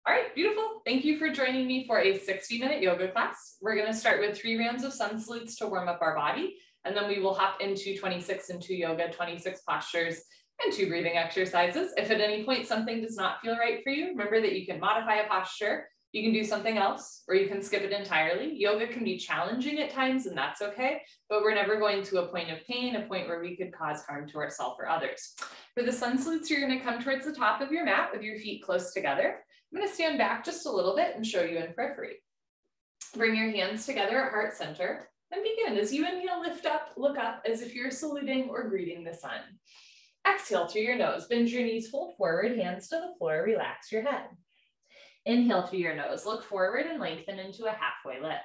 All right, beautiful. Thank you for joining me for a 60-minute yoga class. We're going to start with 3 rounds of sun salutes to warm up our body, and then we will hop into 26 and 2 yoga, 26 postures, and 2 breathing exercises. If at any point something does not feel right for you, remember that you can modify a posture, you can do something else, or you can skip it entirely. Yoga can be challenging at times, and that's okay, but we're never going to a point of pain, a point where we could cause harm to ourselves or others. For the sun salutes, you're going to come towards the top of your mat with your feet close together. I'm going to stand back just a little bit and show you in periphery. Bring your hands together at heart center and begin. As you inhale, lift up, look up as if you're saluting or greeting the sun. Exhale through your nose, bend your knees, fold forward, hands to the floor, relax your head. Inhale through your nose, look forward and lengthen into a halfway lift.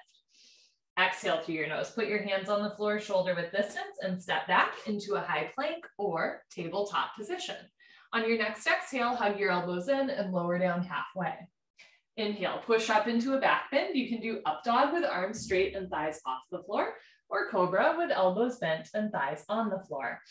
Exhale through your nose, put your hands on the floor, shoulder width distance, and step back into a high plank or tabletop position. On your next exhale, hug your elbows in and lower down halfway. Inhale, push up into a back bend. You can do up dog with arms straight and thighs off the floor, or cobra with elbows bent and thighs on the floor.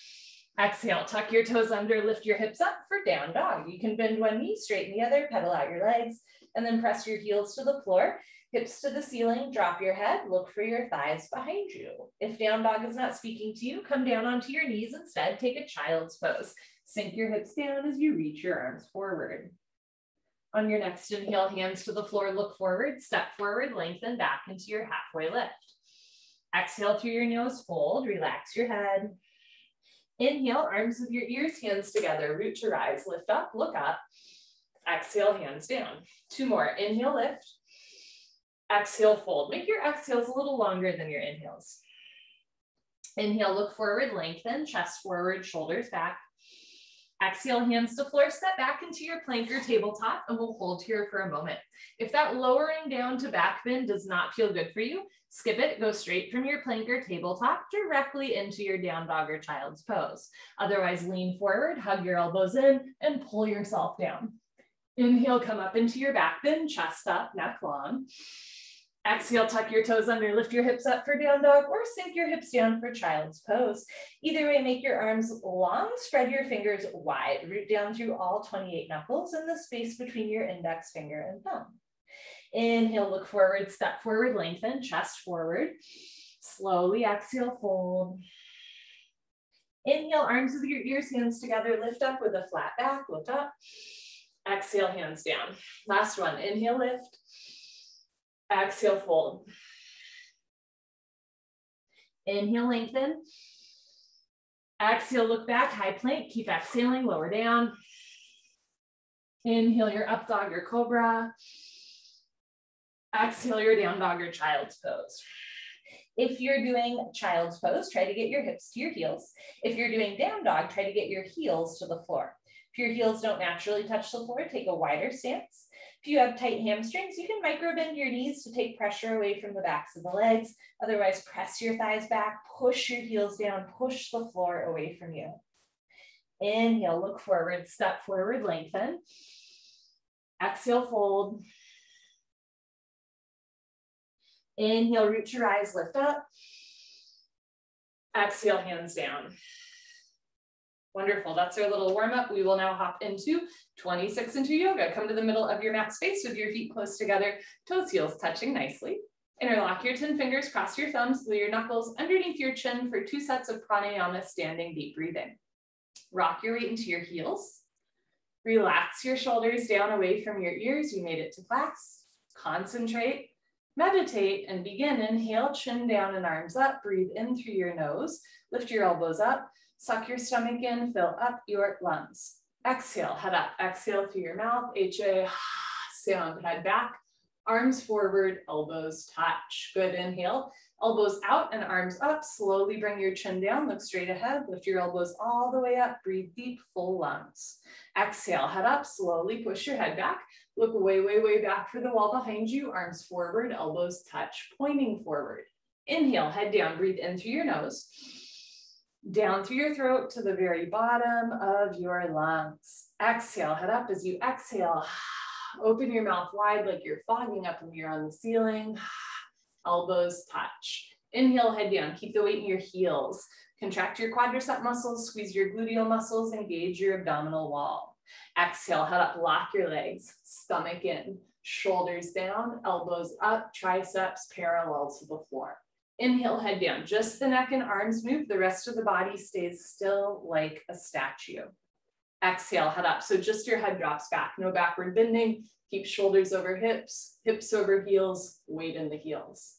Exhale, tuck your toes under, lift your hips up for down dog. You can bend one knee, straighten the other, pedal out your legs, and then press your heels to the floor, hips to the ceiling, drop your head, look for your thighs behind you. If down dog is not speaking to you, come down onto your knees instead, take a child's pose. Sink your hips down as you reach your arms forward. On your next inhale, hands to the floor, look forward, step forward, lengthen back into your halfway lift. Exhale through your nose, fold, relax your head. Inhale, arms with your ears, hands together, root to rise, lift up, look up. Exhale, hands down. 2 more, inhale, lift. Exhale, fold. Make your exhales a little longer than your inhales. Inhale, look forward, lengthen, chest forward, shoulders back. Exhale, hands to floor, step back into your plank or tabletop, and we'll hold here for a moment. If that lowering down to back bend does not feel good for you, skip it, go straight from your plank or tabletop directly into your down dog or child's pose. Otherwise, lean forward, hug your elbows in, and pull yourself down. Inhale, come up into your back bend, chest up, neck long. Exhale, tuck your toes under, lift your hips up for down dog, or sink your hips down for child's pose. Either way, make your arms long, spread your fingers wide, root down through all 28 knuckles in the space between your index finger and thumb. Inhale, look forward, step forward, lengthen, chest forward. Slowly exhale, fold. Inhale, arms with your ears, hands together, lift up with a flat back, look up. Exhale, hands down. Last one, inhale, lift. Exhale, fold. Inhale, lengthen. Exhale, look back, high plank. Keep exhaling, lower down. Inhale, your up dog or cobra. Exhale, your down dog or child's pose. If you're doing child's pose, try to get your hips to your heels. If you're doing down dog, try to get your heels to the floor. If your heels don't naturally touch the floor, take a wider stance. If you have tight hamstrings, you can micro bend your knees to take pressure away from the backs of the legs. Otherwise, press your thighs back, push your heels down, push the floor away from you. Inhale, look forward, step forward, lengthen. Exhale, fold. Inhale, root to rise, lift up. Exhale, hands down. Wonderful, that's our little warm up. We will now hop into 26 and 2 yoga. Come to the middle of your mat space with your feet close together, toes, heels touching nicely. Interlock your 10 fingers, cross your thumbs, glue your knuckles underneath your chin for 2 sets of pranayama, standing deep breathing. Rock your weight into your heels. Relax your shoulders down away from your ears. You made it to class. Concentrate, meditate, and begin. Inhale, chin down and arms up. Breathe in through your nose. Lift your elbows up. Suck your stomach in, fill up your lungs. Exhale, head up. Exhale through your mouth. HA, sound, head back. Arms forward, elbows touch. Good, inhale. Elbows out and arms up. Slowly bring your chin down, look straight ahead. Lift your elbows all the way up. Breathe deep, full lungs. Exhale, head up. Slowly push your head back. Look way, way, way back for the wall behind you. Arms forward, elbows touch, pointing forward. Inhale, head down. Breathe in through your nose. Down through your throat to the very bottom of your lungs. Exhale, head up. As you exhale, open your mouth wide like you're fogging up a mirror on the ceiling. Elbows touch. Inhale, head down. Keep the weight in your heels. Contract your quadricep muscles, squeeze your gluteal muscles, engage your abdominal wall. Exhale, head up, lock your legs, stomach in, shoulders down, elbows up, triceps parallel to the floor. Inhale, head down, just the neck and arms move. The rest of the body stays still like a statue. Exhale, head up. So just your head drops back, no backward bending. Keep shoulders over hips, hips over heels, weight in the heels.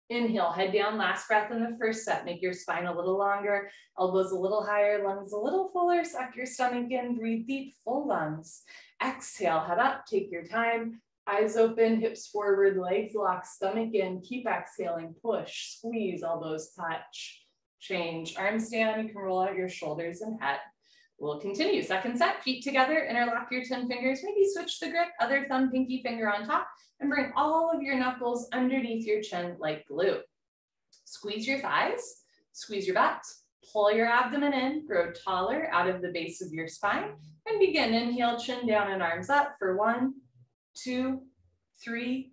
Inhale, head down, last breath in the first set. Make your spine a little longer, elbows a little higher, lungs a little fuller. Suck your stomach in, breathe deep, full lungs. Exhale, head up, take your time. Eyes open, hips forward, legs locked, stomach in. Keep exhaling, push, squeeze, elbows touch. Change, arms down. You can roll out your shoulders and head. We'll continue. Second set, feet together, interlock your 10 fingers, maybe switch the grip, other thumb, pinky finger on top, and bring all of your knuckles underneath your chin like glue. Squeeze your thighs, squeeze your butt, pull your abdomen in, grow taller out of the base of your spine, and begin. Inhale, chin down and arms up for 1, 2, 3,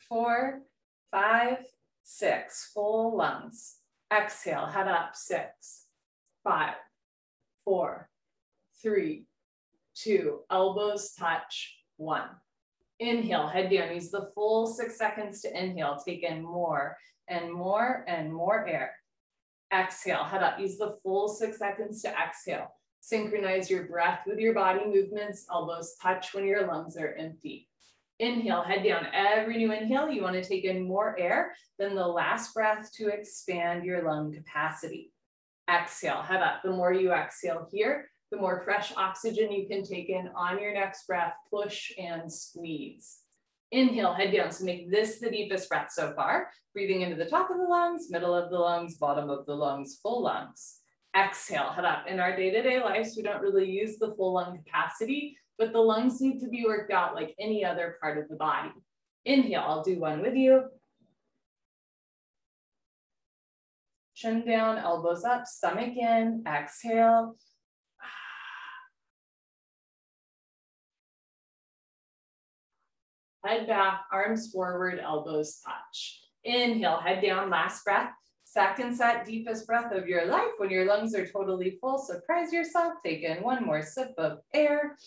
4, 5, 6. Full lungs. Exhale, head up, 6, 5, 4, 3, 2, elbows touch, 1. Inhale, head down, use the full 6 seconds to inhale, take in more and more and more air. Exhale, head up, use the full 6 seconds to exhale. Synchronize your breath with your body movements, elbows touch when your lungs are empty. Inhale, head down. Every new inhale, you want to take in more air than the last breath to expand your lung capacity. Exhale, head up. The more you exhale here, the more fresh oxygen you can take in on your next breath. Push and squeeze. Inhale, head down. So make this the deepest breath so far. Breathing into the top of the lungs, middle of the lungs, bottom of the lungs, full lungs. Exhale, head up. In our day-to-day lives, we don't really use the full lung capacity, but the lungs need to be worked out like any other part of the body. Inhale, I'll do one with you. Chin down, elbows up, stomach in, exhale. Head back, arms forward, elbows touch. Inhale, head down, last breath. Second set, deepest breath of your life. When your lungs are totally full, surprise yourself. Take in one more sip of air.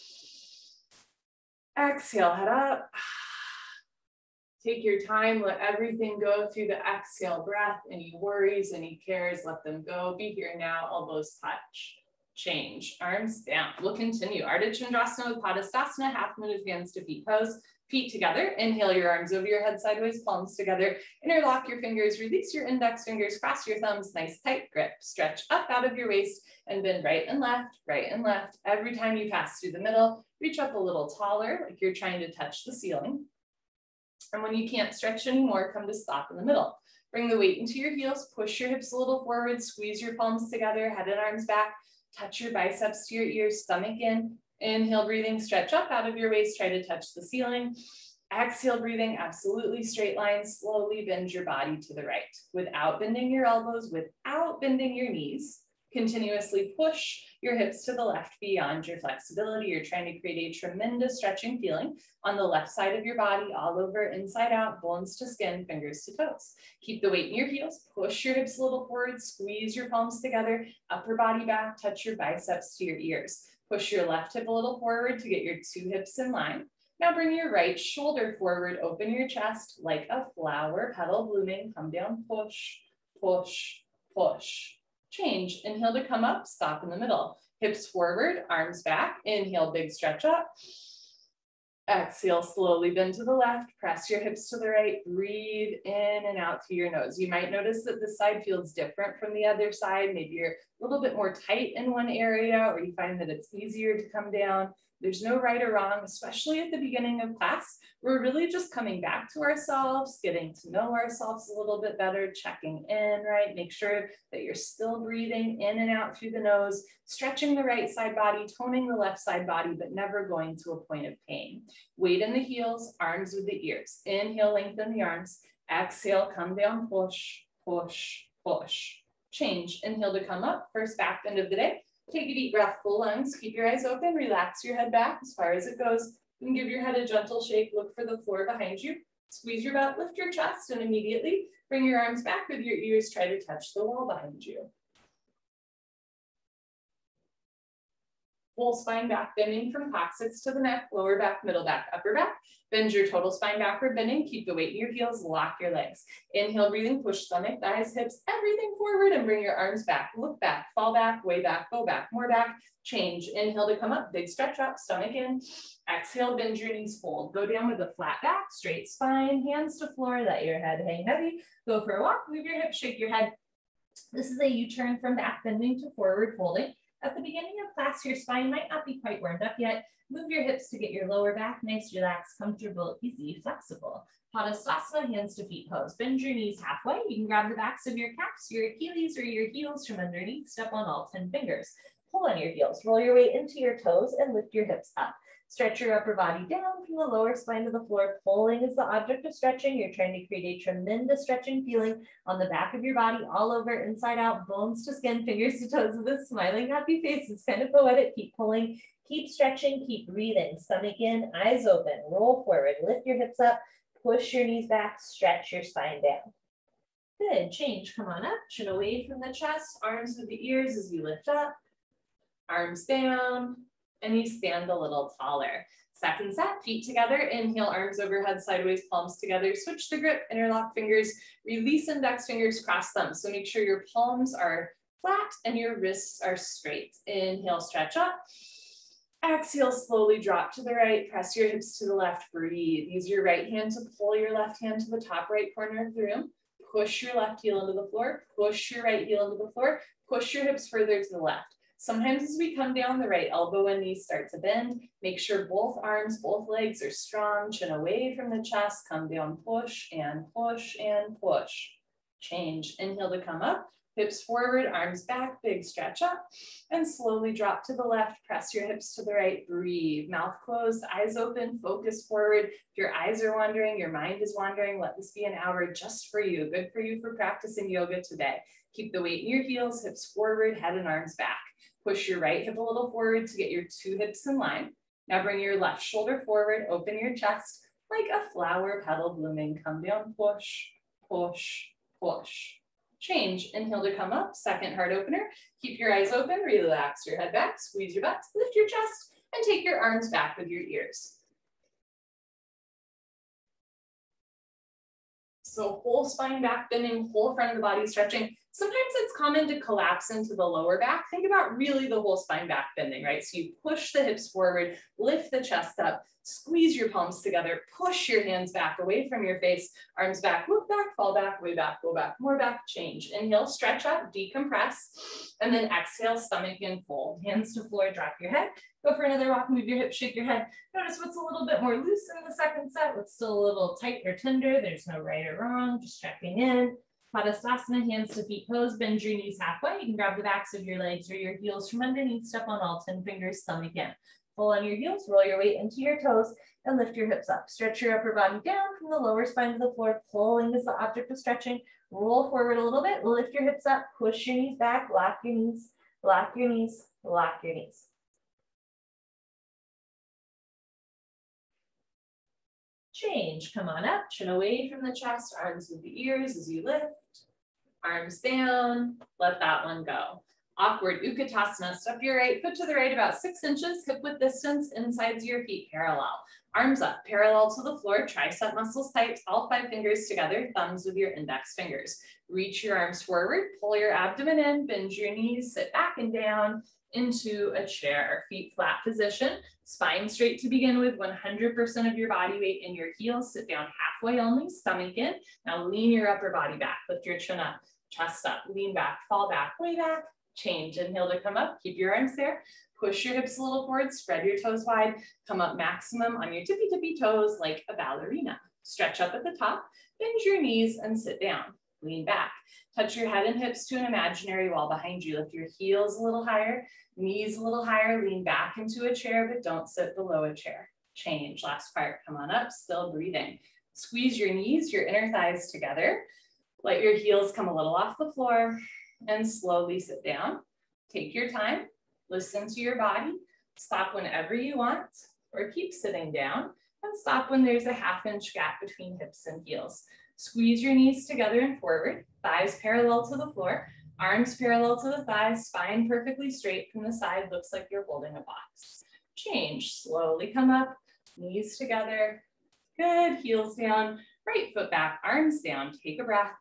Exhale, head up. Take your time, let everything go through the exhale breath. Any worries, any cares, let them go. Be here now, elbows touch. Change, arms down. We'll continue. Ardha Chandrasana with Padastasana, half moon hands to feet pose. Feet together, inhale your arms over your head sideways, palms together, interlock your fingers, release your index fingers, cross your thumbs, nice tight grip, stretch up out of your waist and bend right and left, right and left. Every time you pass through the middle, reach up a little taller, like you're trying to touch the ceiling. And when you can't stretch anymore, come to stop in the middle. Bring the weight into your heels, push your hips a little forward, squeeze your palms together, head and arms back, touch your biceps to your ears, stomach in. Inhale, breathing, stretch up out of your waist, try to touch the ceiling. Exhale, breathing, absolutely straight line, slowly bend your body to the right without bending your elbows, without bending your knees. Continuously push your hips to the left beyond your flexibility. You're trying to create a tremendous stretching feeling on the left side of your body, all over, inside out, bones to skin, fingers to toes. Keep the weight in your heels, push your hips a little forward, squeeze your palms together, upper body back, touch your biceps to your ears. Push your left hip a little forward to get your 2 hips in line. Now bring your right shoulder forward, open your chest like a flower, petal blooming, come down, push, push, push. Change, inhale to come up, stop in the middle. Hips forward, arms back, inhale, big stretch up. Exhale, slowly bend to the left, press your hips to the right, breathe in and out through your nose. You might notice that this side feels different from the other side. Maybe you're a little bit more tight in one area, or you find that it's easier to come down. There's no right or wrong, especially at the beginning of class. We're really just coming back to ourselves, getting to know ourselves a little bit better, checking in, right? Make sure that you're still breathing in and out through the nose, stretching the right side body, toning the left side body, but never going to a point of pain. Weight in the heels, arms with the ears. Inhale, lengthen the arms. Exhale, come down, push, push, push. Change, inhale to come up, first back bend of the day. Take a deep breath, full lungs, keep your eyes open, relax your head back as far as it goes. You can give your head a gentle shake, look for the floor behind you. Squeeze your butt, lift your chest, and immediately bring your arms back with your ears, try to touch the wall behind you. Whole spine back bending from coccyx to the neck, lower back, middle back, upper back. Bend your total spine backward bending. Keep the weight in your heels, lock your legs. Inhale, breathing, push stomach, thighs, hips, everything forward and bring your arms back. Look back, fall back, way back, go back, more back. Change. Inhale to come up, big stretch up, stomach in. Exhale, bend your knees, fold. Go down with a flat back, straight spine, hands to floor, let your head hang heavy. Go for a walk, move your hips, shake your head. This is a U-turn from back bending to forward folding. At the beginning of class, your spine might not be quite warmed up yet. Move your hips to get your lower back nice, relaxed, comfortable, easy, flexible. Padasana, hands to feet pose. Bend your knees halfway. You can grab the backs of your calves, your Achilles, or your heels from underneath. Step on all 10 fingers. Pull on your heels. Roll your weight into your toes and lift your hips up. Stretch your upper body down from the lower spine to the floor. Pulling is the object of stretching. You're trying to create a tremendous stretching feeling on the back of your body, all over, inside out, bones to skin, fingers to toes with a smiling, happy face. It's kind of poetic. Keep pulling, keep stretching, keep breathing. Stomach in, eyes open, roll forward, lift your hips up, push your knees back, stretch your spine down. Good, change, come on up, chin away from the chest, arms with the ears as you lift up, arms down, and you stand a little taller. Second set, feet together, inhale, arms overhead, sideways, palms together, switch the grip, interlock fingers, release index fingers, cross them. So make sure your palms are flat and your wrists are straight. Inhale, stretch up. Exhale, slowly drop to the right, press your hips to the left, breathe. Use your right hand to pull your left hand to the top right corner of the room. Push your left heel into the floor, push your right heel into the floor, push your hips further to the left. Sometimes as we come down, the right elbow and knee start to bend. Make sure both arms, both legs are strong, chin away from the chest, come down, push and push and push. Change, inhale to come up, hips forward, arms back, big stretch up, and slowly drop to the left, press your hips to the right, breathe, mouth closed, eyes open, focus forward. If your eyes are wandering, your mind is wandering, let this be an hour just for you, good for you for practicing yoga today. Keep the weight in your heels, hips forward, head and arms back. Push your right hip a little forward to get your two hips in line. Now bring your left shoulder forward, open your chest like a flower petal blooming. Come down, push, push, push. Change, inhale to come up, second heart opener. Keep your eyes open, relax your head back, squeeze your butt, lift your chest, and take your arms back with your ears. So whole spine back bending, whole front of the body stretching. Sometimes it's common to collapse into the lower back. Think about really the whole spine back bending, right? So you push the hips forward, lift the chest up, squeeze your palms together, push your hands back away from your face, arms back, look back, fall back, way back, go back, more back, change. Inhale, stretch up, decompress, and then exhale, stomach in, fold. Hands to floor, drop your head. Go for another walk, move your hips, shake your head. Notice what's a little bit more loose in the second set, what's still a little tight or tender. There's no right or wrong, just checking in. Padasana, hands to feet pose, bend your knees halfway. You can grab the backs of your legs or your heels from underneath, step on all 10 fingers, stomach in. Pull on your heels, roll your weight into your toes, and lift your hips up. Stretch your upper body down from the lower spine to the floor. Pulling is the object of stretching. Roll forward a little bit, lift your hips up, push your knees back, lock your knees, lock your knees, lock your knees. Change, come on up, chin away from the chest, arms with the ears as you lift, arms down, let that one go. Awkward Utkatasana, step your right foot to the right about 6 inches, hip width distance, insides of your feet parallel. Arms up, parallel to the floor, tricep muscles tight, all 5 fingers together, thumbs with your index fingers. Reach your arms forward, pull your abdomen in, bend your knees, sit back and down into a chair. Feet flat position, spine straight to begin with, 100% of your body weight in your heels. Sit down halfway only, stomach in. Now lean your upper body back, lift your chin up, chest up, lean back, fall back, way back. Change, inhale to come up, keep your arms there. Push your hips a little forward, spread your toes wide, come up maximum on your tippy toes like a ballerina. Stretch up at the top, bend your knees and sit down. Lean back. Touch your head and hips to an imaginary wall behind you. Lift your heels a little higher, knees a little higher, lean back into a chair, but don't sit below a chair. Change, last part, come on up, still breathing. Squeeze your knees, your inner thighs together. Let your heels come a little off the floor and slowly sit down. Take your time, listen to your body. Stop whenever you want or keep sitting down and stop when there's a ½ inch gap between hips and heels. Squeeze your knees together and forward, thighs parallel to the floor, Arms parallel to the thighs, spine perfectly straight from the side, looks like you're holding a box. Change, slowly come up, knees together. Good, heels down, right foot back, arms down, take a breath.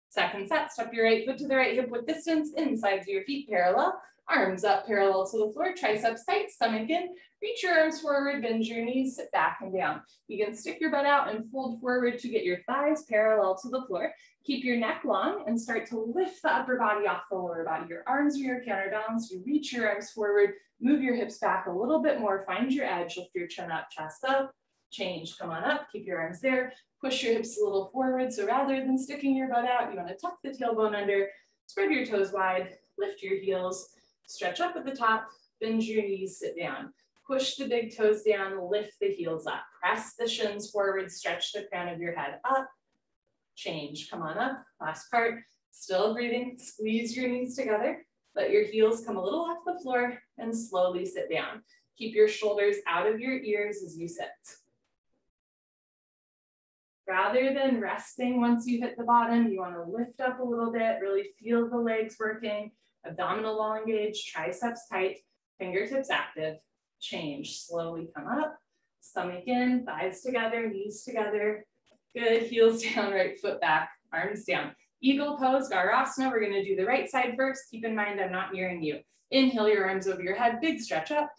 Second set, step your right foot to the right hip width distance, insides of your feet parallel, arms up parallel to the floor, triceps tight, stomach in, reach your arms forward, bend your knees, sit back and down. You can stick your butt out and fold forward to get your thighs parallel to the floor. Keep your neck long and start to lift the upper body off the lower body. Your arms are your counterbalance, you reach your arms forward, move your hips back a little bit more, find your edge, lift your chin up, chest up, change, come on up, keep your arms there, push your hips a little forward. So rather than sticking your butt out, you want to tuck the tailbone under, spread your toes wide, lift your heels, stretch up at the top, bend your knees, sit down. Push the big toes down, lift the heels up, press the shins forward, stretch the crown of your head up, change, come on up, last part, still breathing, squeeze your knees together, let your heels come a little off the floor and slowly sit down. Keep your shoulders out of your ears as you sit. Rather than resting once you hit the bottom, you want to lift up a little bit, really feel the legs working, abdominal long engaged, triceps tight, fingertips active. Change, slowly come up, stomach in, thighs together, knees together. Good, heels down, right foot back, arms down. Eagle pose, Garasana. We're gonna do the right side first. Keep in mind, I'm not nearing you. Inhale your arms over your head, big stretch up.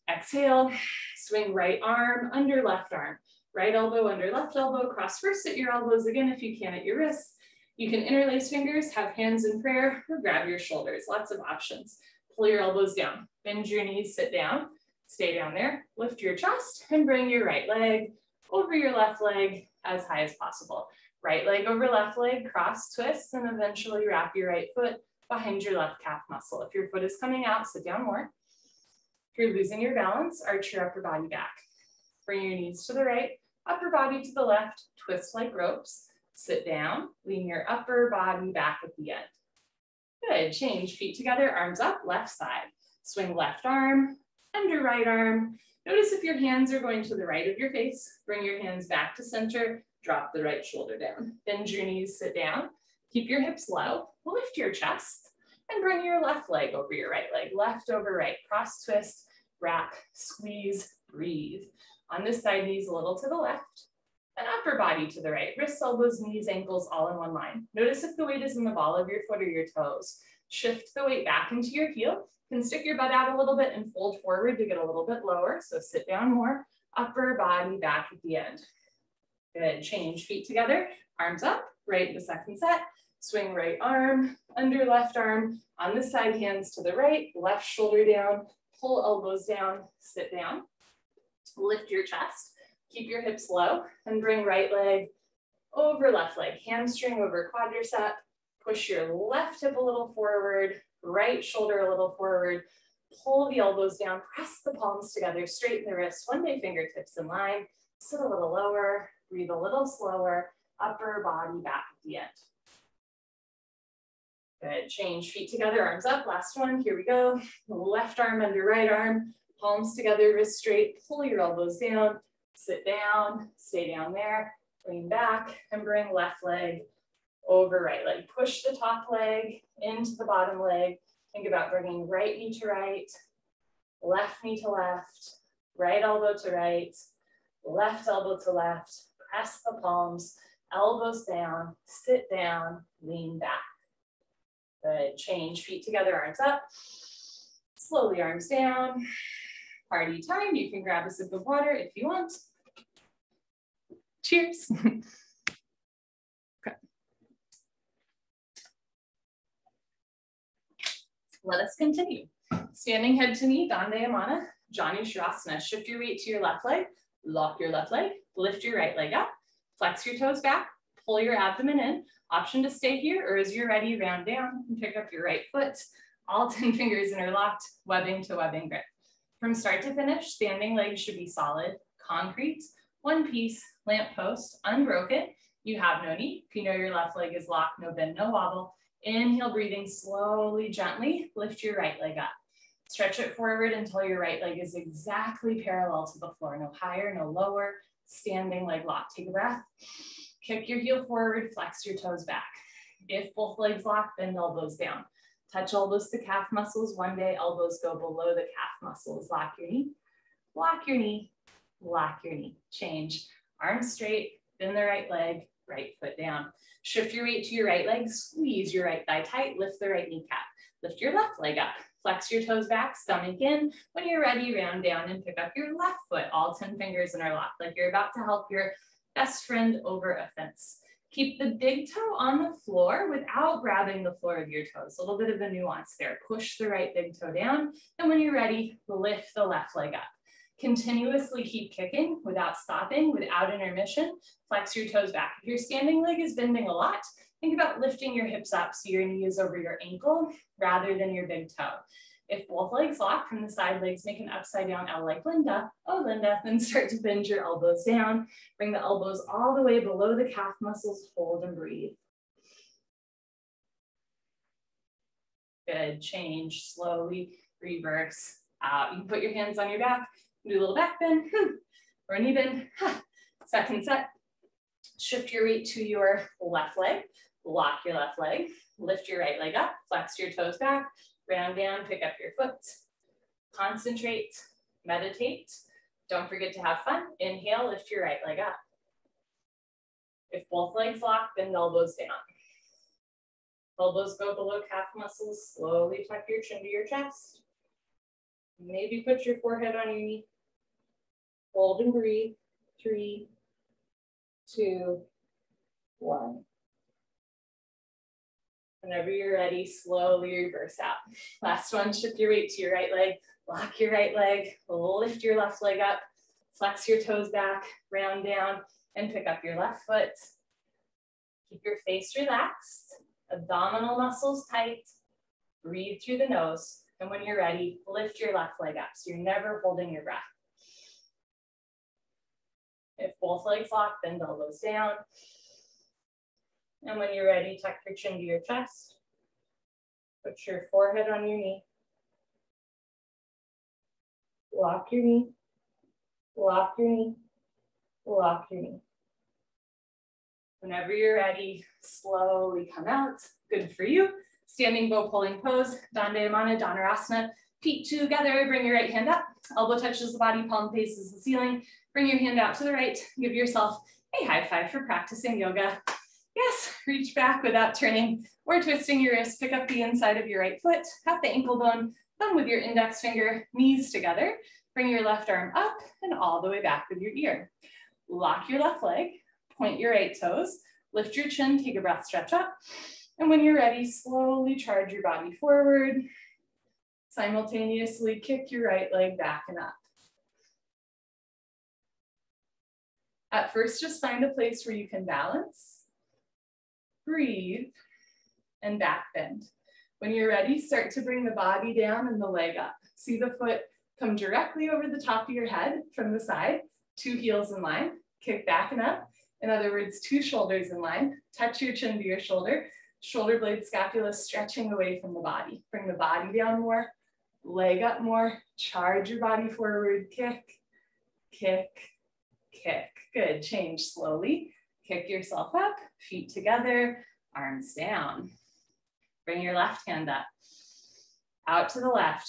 Exhale, swing right arm under left arm. Right elbow under left elbow, cross first at your elbows again if you can at your wrists. You can interlace fingers, have hands in prayer, or grab your shoulders. Lots of options. Pull your elbows down, bend your knees, sit down. Stay down there, lift your chest and bring your right leg over your left leg as high as possible. Right leg over left leg, cross twist, and eventually wrap your right foot behind your left calf muscle. If your foot is coming out, sit down more. If you're losing your balance, arch your upper body back. Bring your knees to the right, upper body to the left, twist like ropes. Sit down, lean your upper body back at the end. Good, change, feet together, arms up, left side. Swing left arm, under right arm. Notice if your hands are going to the right of your face, bring your hands back to center, drop the right shoulder down. Bend your knees, sit down. Keep your hips low, lift your chest, and bring your left leg over your right leg, left over right, cross twist, wrap, squeeze, breathe. On this side, knees a little to the left, and upper body to the right, wrists, elbows, knees, ankles, all in one line. Notice if the weight is in the ball of your foot or your toes. Shift the weight back into your heel. You can stick your butt out a little bit and fold forward to get a little bit lower. So sit down more, upper body back at the end. Good, change, feet together, arms up, right in the second set. Swing right arm, under left arm, on this side, hands to the right, left shoulder down, pull elbows down, sit down. Lift your chest, keep your hips low, and bring right leg over left leg, hamstring over quadricep. Push your left hip a little forward, right shoulder a little forward, pull the elbows down, press the palms together, straighten the wrists, one day fingertips in line, sit a little lower, breathe a little slower, upper body back at the end. Good, change, feet together, arms up, last one, here we go. Left arm under right arm, palms together, wrists straight, pull your elbows down, sit down, stay down there, lean back, and bring left leg over right leg. Push the top leg into the bottom leg. Think about bringing right knee to right, left knee to left, right elbow to right, left elbow to left. Press the palms, elbows down, sit down, lean back. Good, change, feet together, arms up. Slowly arms down. Party time, you can grab a sip of water if you want. Cheers. Okay. Let us continue. Standing head to knee, Dandayamana, Janu Sharasana. Shift your weight to your left leg, lock your left leg, lift your right leg up, flex your toes back, pull your abdomen in. Option to stay here, or as you're ready, round down and pick up your right foot. All 10 fingers interlocked, webbing to webbing grip. From start to finish, standing legs should be solid, concrete, one piece, lamp post, unbroken. You have no need. If you know your left leg is locked, no bend, no wobble. Inhale, breathing slowly, gently, lift your right leg up. Stretch it forward until your right leg is exactly parallel to the floor. No higher, no lower, standing leg lock. Take a breath. Kick your heel forward, flex your toes back. If both legs lock, bend elbows down. Touch elbows to calf muscles. One day, elbows go below the calf muscles. Lock your knee, lock your knee, lock your knee. Change. Arms straight, bend the right leg, right foot down. Shift your weight to your right leg, squeeze your right thigh tight, lift the right kneecap. Lift your left leg up, flex your toes back, stomach in. When you're ready, round down and pick up your left foot, all 10 fingers interlock, like you're about to help your best friend over a fence. Keep the big toe on the floor without grabbing the floor of your toes. A little bit of a nuance there. Push the right big toe down, and when you're ready, lift the left leg up. Continuously keep kicking without stopping, without intermission. Flex your toes back. If your standing leg is bending a lot, think about lifting your hips up so your knee is over your ankle rather than your big toe. If both legs lock from the side legs, make an upside down L like Linda. Oh, Linda. Then start to bend your elbows down. Bring the elbows all the way below the calf muscles. Hold and breathe. Good. Change. Slowly reverse out. You can put your hands on your back. Do a little back bend, or a knee bend. Second set. Shift your weight to your left leg. Lock your left leg. Lift your right leg up. Flex your toes back. Round down, pick up your foot. Concentrate, meditate. Don't forget to have fun. Inhale, lift your right leg up. If both legs lock, bend elbows down. Elbows go below calf muscles. Slowly tuck your chin to your chest. Maybe put your forehead on your knee. Hold and breathe. 3, 2, 1. Whenever you're ready, slowly reverse out. Last one, shift your weight to your right leg. Lock your right leg. Lift your left leg up. Flex your toes back. Round down and pick up your left foot. Keep your face relaxed. Abdominal muscles tight. Breathe through the nose. And when you're ready, lift your left leg up so you're never holding your breath. If both legs lock, bend elbows down. And when you're ready, tuck your chin to your chest. Put your forehead on your knee. Lock your knee. Lock your knee. Lock your knee. Whenever you're ready, slowly come out. Good for you. Standing bow pulling pose, Dandayamana, Dhanurasana. Feet together, bring your right hand up. Elbow touches the body, palm faces the ceiling. Bring your hand out to the right. Give yourself a high five for practicing yoga. Yes, reach back without turning or twisting your wrist. Pick up the inside of your right foot, tap the ankle bone, thumb with your index finger, knees together. Bring your left arm up and all the way back with your ear. Lock your left leg, point your right toes, lift your chin, take a breath, stretch up. And when you're ready, slowly charge your body forward. Simultaneously kick your right leg back and up. At first, just find a place where you can balance, breathe, and back bend. When you're ready, start to bring the body down and the leg up. See the foot come directly over the top of your head from the side, 2 heels in line, kick back and up. In other words, 2 shoulders in line, touch your chin to your shoulder, shoulder blade scapula stretching away from the body. Bring the body down more, leg up more, charge your body forward, kick, kick, kick. Good, change slowly. Kick yourself up, feet together, arms down. Bring your left hand up, out to the left.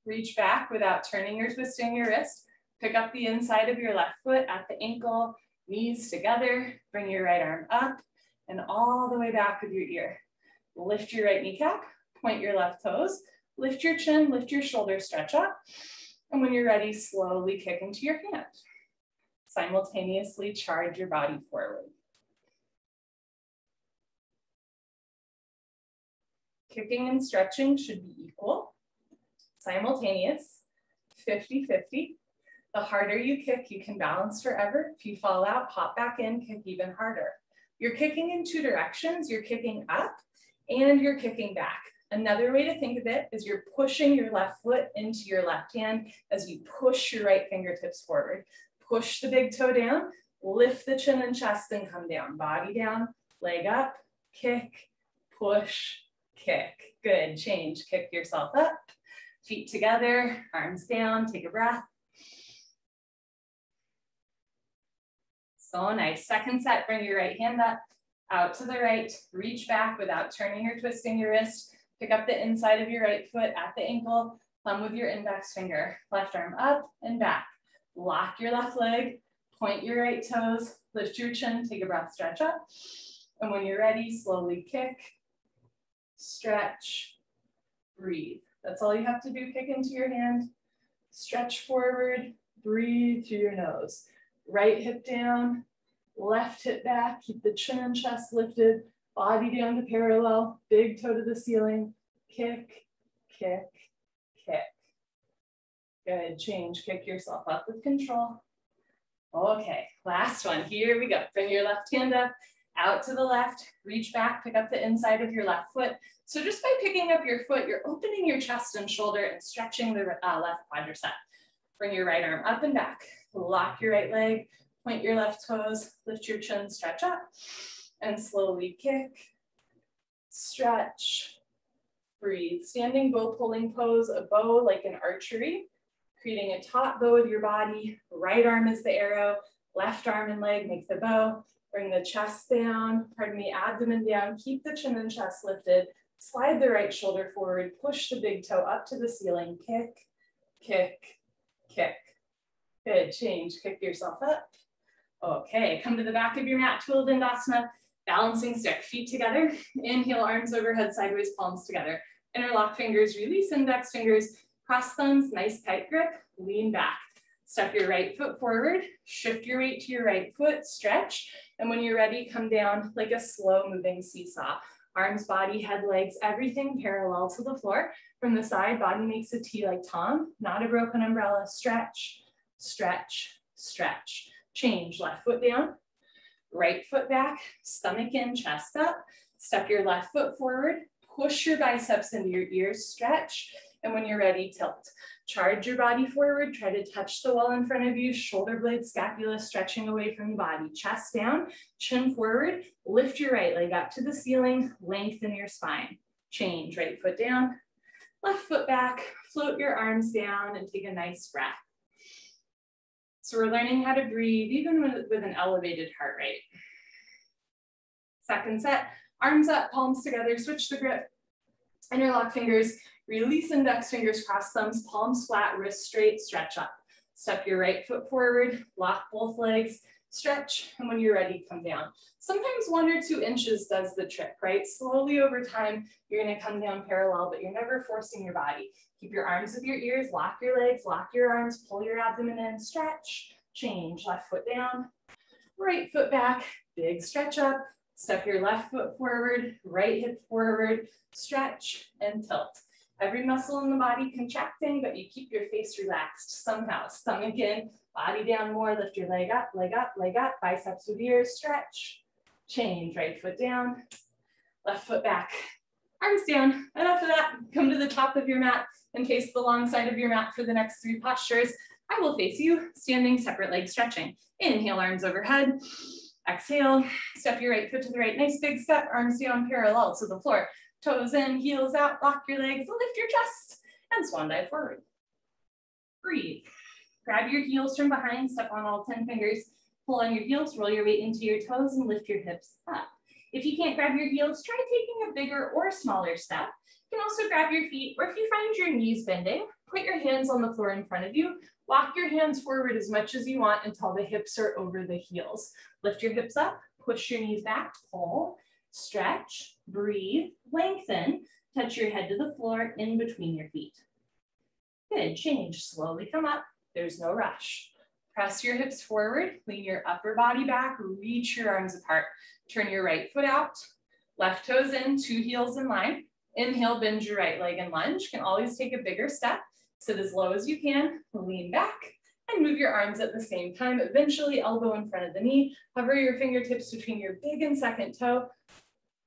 Reach back without turning or twisting your wrist. Pick up the inside of your left foot at the ankle, knees together. Bring your right arm up and all the way back with your ear. Lift your right kneecap, point your left toes, lift your chin, lift your shoulders, stretch up. And when you're ready, slowly kick into your hand. Simultaneously charge your body forward. Kicking and stretching should be equal, simultaneous, 50-50. The harder you kick, you can balance forever. If you fall out, hop back in, kick even harder. You're kicking in 2 directions. You're kicking up and you're kicking back. Another way to think of it is you're pushing your left foot into your left hand as you push your right fingertips forward. Push the big toe down, lift the chin and chest and come down. Body down, leg up, kick, push, kick. Good, change, kick yourself up, feet together, arms down, take a breath. So nice. Second set, bring your right hand up, out to the right, reach back without turning or twisting your wrist. Pick up the inside of your right foot at the ankle, thumb with your index finger, left arm up and back. Lock your left leg, point your right toes, lift your chin, take a breath, stretch up. And when you're ready, slowly kick, stretch, breathe. That's all you have to do, kick into your hand, stretch forward, breathe through your nose. Right hip down, left hip back, keep the chin and chest lifted, body down to parallel, big toe to the ceiling, kick, kick, kick. Good, change, kick yourself up with control. Okay, last one, here we go. Bring your left hand up, out to the left, reach back, pick up the inside of your left foot. So just by picking up your foot, you're opening your chest and shoulder and stretching the left quadricep. Bring your right arm up and back, lock your right leg, point your left toes, lift your chin, stretch up, and slowly kick, stretch, breathe. Standing bow pulling pose, a bow like an archery, creating a top bow with your body. Right arm is the arrow, left arm and leg make the bow. Bring the chest down, abdomen down, keep the chin and chest lifted. Slide the right shoulder forward, push the big toe up to the ceiling, kick, kick, kick. Good, change, kick yourself up. Okay, come to the back of your mat, Twill Dandasana, balancing stick, feet together. Inhale, arms overhead, sideways, palms together. Interlock fingers, release index fingers, cross thumbs, nice tight grip, lean back. Step your right foot forward, shift your weight to your right foot, stretch. And when you're ready, come down like a slow moving seesaw. Arms, body, head, legs, everything parallel to the floor. From the side, body makes a T like Tom, not a broken umbrella. Stretch, stretch, stretch. Change, left foot down, right foot back, stomach in, chest up. Step your left foot forward, push your biceps into your ears, stretch. And when you're ready, tilt. Charge your body forward, try to touch the wall in front of you, shoulder blades, scapula stretching away from the body. Chest down, chin forward, lift your right leg up to the ceiling, lengthen your spine. Change, right foot down, left foot back, float your arms down and take a nice breath. So we're learning how to breathe even with an elevated heart rate. Second set, arms up, palms together, switch the grip, interlock fingers, release index fingers, cross thumbs, palms flat, wrists straight, stretch up. Step your right foot forward, lock both legs, stretch, and when you're ready, come down. Sometimes 1 or 2 inches does the trick, right? Slowly over time, you're gonna come down parallel, but you're never forcing your body. Keep your arms with your ears, lock your legs, lock your arms, pull your abdomen in, stretch, change, left foot down, right foot back, big stretch up, step your left foot forward, right hip forward, stretch, and tilt. Every muscle in the body contracting, but you keep your face relaxed somehow. Stomach in, body down more, lift your leg up, leg up, leg up, biceps with ears, stretch, change, right foot down, left foot back, arms down. And after that, come to the top of your mat and face the long side of your mat for the next 3 postures. I will face you, standing, separate leg stretching. Inhale, arms overhead. Exhale, step your right foot to the right. Nice big step, arms down parallel to the floor. Toes in, heels out, lock your legs, lift your chest, and swan dive forward. Breathe. Grab your heels from behind, step on all 10 fingers, pull on your heels, roll your weight into your toes, and lift your hips up. If you can't grab your heels, try taking a bigger or smaller step. You can also grab your feet, or if you find your knees bending, put your hands on the floor in front of you. Walk your hands forward as much as you want until the hips are over the heels. Lift your hips up, push your knees back, pull, stretch, breathe, lengthen, touch your head to the floor in between your feet. Good, change, slowly come up, there's no rush. Press your hips forward, lean your upper body back, reach your arms apart. Turn your right foot out, left toes in, 2 heels in line. Inhale, bend your right leg and lunge. You can always take a bigger step. Sit as low as you can, lean back, and move your arms at the same time. Eventually, elbow in front of the knee. Hover your fingertips between your big and second toe.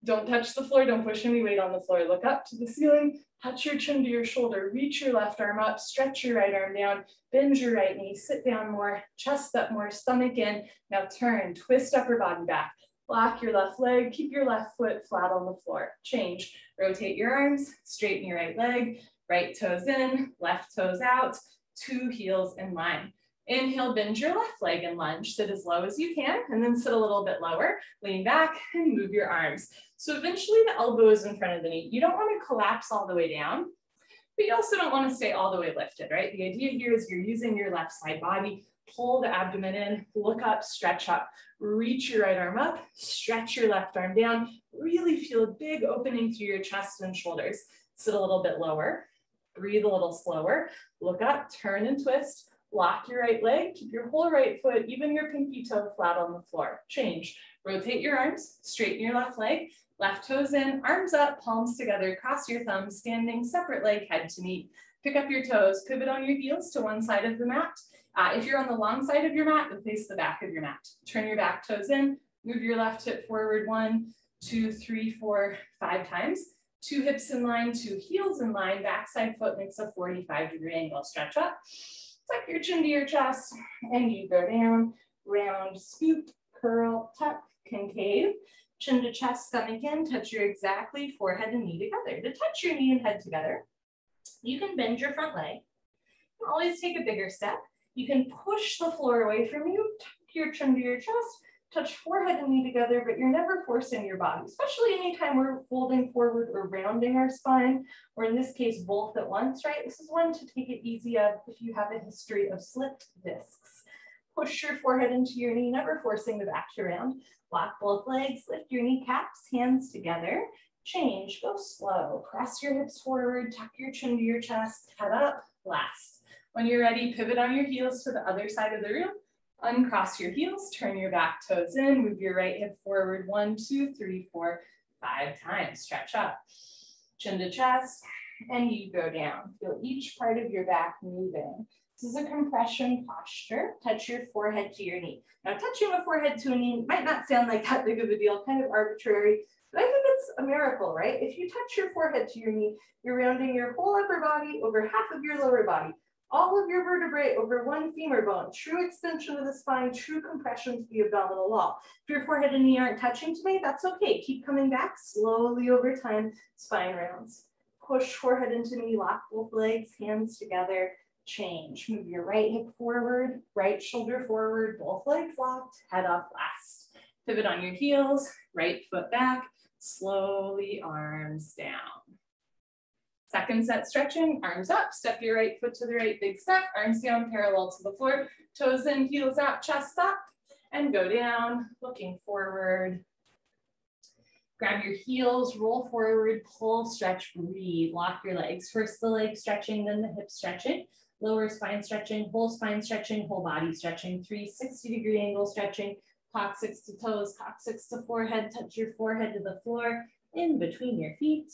Don't touch the floor, don't push any weight on the floor. Look up to the ceiling, touch your chin to your shoulder, reach your left arm up, stretch your right arm down, bend your right knee, sit down more, chest up more, stomach in. Now turn, twist upper body back. Lock your left leg, keep your left foot flat on the floor. Change, rotate your arms, straighten your right leg, right toes in, left toes out, 2 heels in line. Inhale, bend your left leg and lunge. Sit as low as you can, and then sit a little bit lower. Lean back and move your arms. So eventually the elbow is in front of the knee. You don't want to collapse all the way down, but you also don't want to stay all the way lifted, right? The idea here is you're using your left side body. Pull the abdomen in, look up, stretch up. Reach your right arm up, stretch your left arm down. Really feel a big opening through your chest and shoulders. Sit a little bit lower. Breathe a little slower. Look up, turn and twist. Lock your right leg, keep your whole right foot, even your pinky toe flat on the floor. Change. Rotate your arms, straighten your left leg, left toes in, arms up, palms together, cross your thumbs, standing, separate leg, head to knee. Pick up your toes, pivot on your heels to one side of the mat. If you're on the long side of your mat, then face the back of your mat. Turn your back toes in, move your left hip forward 1, 2, 3, 4, 5 times. 2 hips in line, 2 heels in line, backside foot makes a 45-degree angle. Stretch up. Tuck your chin to your chest, and you go down, round, scoop, curl, tuck, concave, chin to chest, stomach in, touch your exactly forehead and knee together. To touch your knee and head together, you can bend your front leg. You can always take a bigger step. You can push the floor away from you, tuck your chin to your chest, touch forehead and knee together, but you're never forcing your body, especially anytime we're folding forward or rounding our spine, or in this case, both at once, right? This is one to take it easy of if you have a history of slipped discs. Push your forehead into your knee, never forcing the back to round. Lock both legs, lift your kneecaps, hands together. Change, go slow. Press your hips forward, tuck your chin to your chest, head up, last. When you're ready, pivot on your heels to the other side of the room. Uncross your heels, turn your back toes in, move your right hip forward 1, 2, 3, 4, 5 times. Stretch up, chin to chest, and you go down. Feel each part of your back moving. This is a compression posture. Touch your forehead to your knee. Now, touching a forehead to a knee might not sound like that big of a deal, kind of arbitrary, but I think it's a miracle, right? If you touch your forehead to your knee, you're rounding your whole upper body over half of your lower body. All of your vertebrae over one femur bone, true extension of the spine, true compression to the abdominal wall. If your forehead and knee aren't touching today, that's okay. Keep coming back slowly over time, spine rounds. Push forehead into knee, lock both legs, hands together, change. Move your right hip forward, right shoulder forward, both legs locked, head up last. Pivot on your heels, right foot back, slowly arms down. Second set stretching, arms up, step your right foot to the right, big step, arms down parallel to the floor, toes in, heels out, chest up, and go down, looking forward. Grab your heels, roll forward, pull, stretch, breathe, lock your legs. First the leg stretching, then the hip stretching, lower spine stretching, whole body stretching, 360-degree angle stretching, coccyx to toes, coccyx to forehead, touch your forehead to the floor, in between your feet.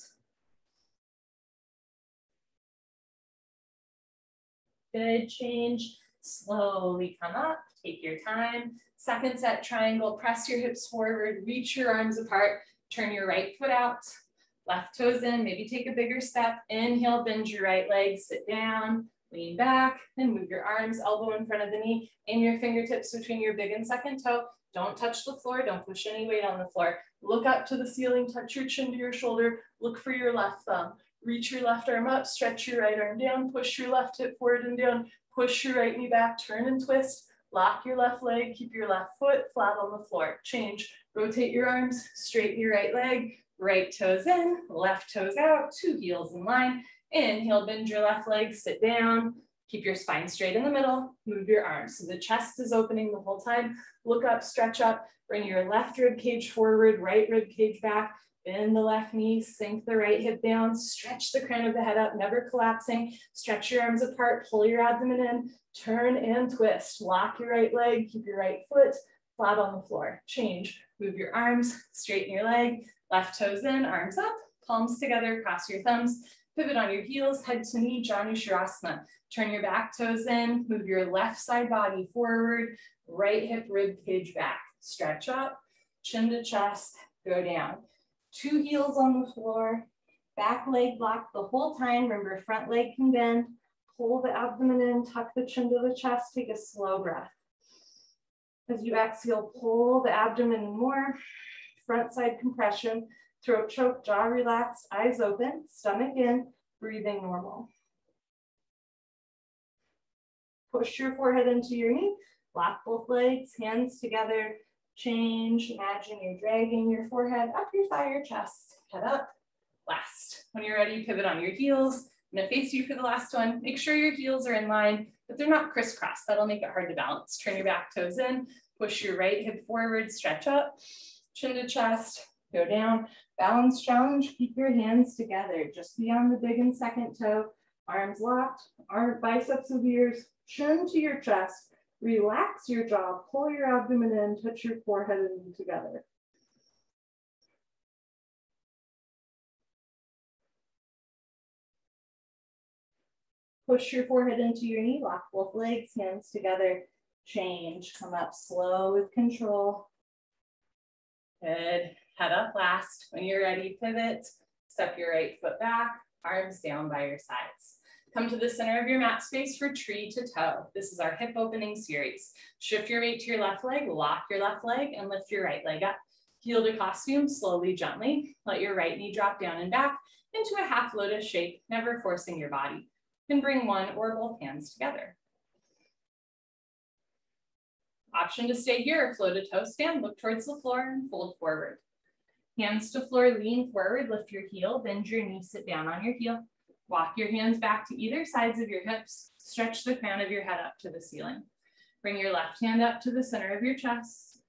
Good, change, slowly come up, take your time. Second set triangle, press your hips forward, reach your arms apart, turn your right foot out, left toes in, maybe take a bigger step. Inhale, bend your right leg, sit down, lean back, and move your arms, elbow in front of the knee, aim your fingertips between your big and second toe. Don't touch the floor, don't push any weight on the floor. Look up to the ceiling, touch your chin to your shoulder, look for your left thumb. Reach your left arm up, stretch your right arm down, push your left hip forward and down, push your right knee back, turn and twist, lock your left leg, keep your left foot flat on the floor. Change, rotate your arms, straighten your right leg, right toes in, left toes out, 2 heels in line. Inhale, bend your left leg, sit down, keep your spine straight in the middle, move your arms. So the chest is opening the whole time. Look up, stretch up, bring your left rib cage forward, right rib cage back, bend the left knee, sink the right hip down, stretch the crown of the head up, never collapsing. Stretch your arms apart, pull your abdomen in, turn and twist. Lock your right leg, keep your right foot flat on the floor. Change, move your arms, straighten your leg, left toes in, arms up, palms together, cross your thumbs, pivot on your heels, head to knee, Janu Sharasana. Turn your back toes in, move your left side body forward, right hip rib cage back. Stretch up, chin to chest, go down. 2 heels on the floor, back leg locked the whole time. Remember, front leg can bend. Pull the abdomen in, tuck the chin to the chest, take a slow breath. As you exhale, pull the abdomen in more. Front side compression, throat choke, jaw relaxed, eyes open, stomach in, breathing normal. Push your forehead into your knee, lock both legs, hands together, change. Imagine you're dragging your forehead up your thigh or chest, head up, last. When you're ready, pivot on your heels. I'm gonna face you for the last one. Make sure your heels are in line, but they're not crisscross. That'll make it hard to balance. Turn your back toes in, push your right hip forward, stretch up, chin to chest, go down. Balance challenge, keep your hands together, just beyond the big and second toe. Arms locked, biceps of ears, chin to your chest. Relax your jaw, pull your abdomen in, touch your forehead and knee together. Push your forehead into your knee, lock both legs, hands together, change, come up slow with control. Good, head up last. When you're ready, pivot, step your right foot back, arms down by your sides. Come to the center of your mat space for tree to toe. This is our hip opening series. Shift your weight to your left leg, lock your left leg, and lift your right leg up. Heel to costume, slowly, gently. Let your right knee drop down and back into a half lotus shape, never forcing your body. You can bring one or both hands together. Option to stay here, flow to toe stand, look towards the floor and fold forward. Hands to floor, lean forward, lift your heel, bend your knee, sit down on your heel. Walk your hands back to either sides of your hips. Stretch the crown of your head up to the ceiling. Bring your left hand up to the center of your chest.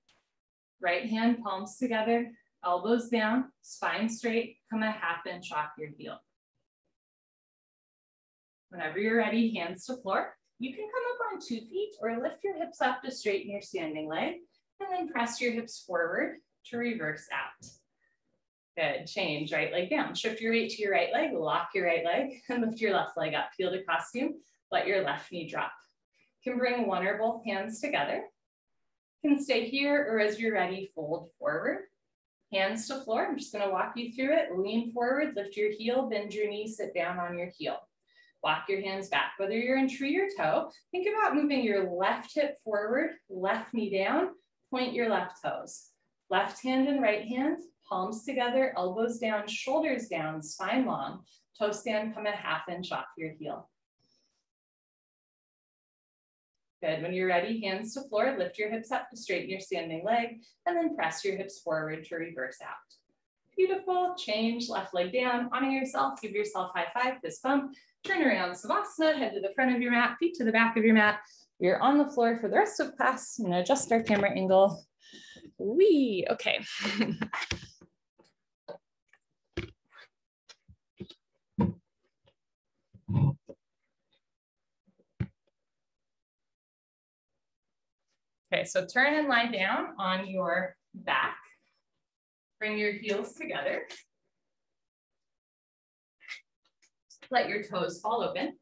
Right hand, palms together, elbows down, spine straight, come a half inch off your heel. Whenever you're ready, hands to floor. You can come up on 2 feet or lift your hips up to straighten your standing leg and then press your hips forward to reverse out. Good, change, right leg down. Shift your weight to your right leg, lock your right leg and lift your left leg up. Heel to costume, let your left knee drop. You can bring one or both hands together. You can stay here or as you're ready, fold forward. Hands to floor, I'm just gonna walk you through it. Lean forward, lift your heel, bend your knee, sit down on your heel. Walk your hands back. Whether you're in tree or toe, think about moving your left hip forward, left knee down, point your left toes. Left hand and right hand, palms together, elbows down, shoulders down, spine long. Toe stand, come a half inch off your heel. Good, when you're ready, hands to floor, lift your hips up to straighten your standing leg, and then press your hips forward to reverse out. Beautiful, change, left leg down, honor yourself, give yourself high five, fist bump, turn around, Savasana, head to the front of your mat, feet to the back of your mat. We're on the floor for the rest of class. I'm gonna adjust our camera angle. Wee, okay. Okay, so turn and lie down on your back. Bring your heels together. Let your toes fall open.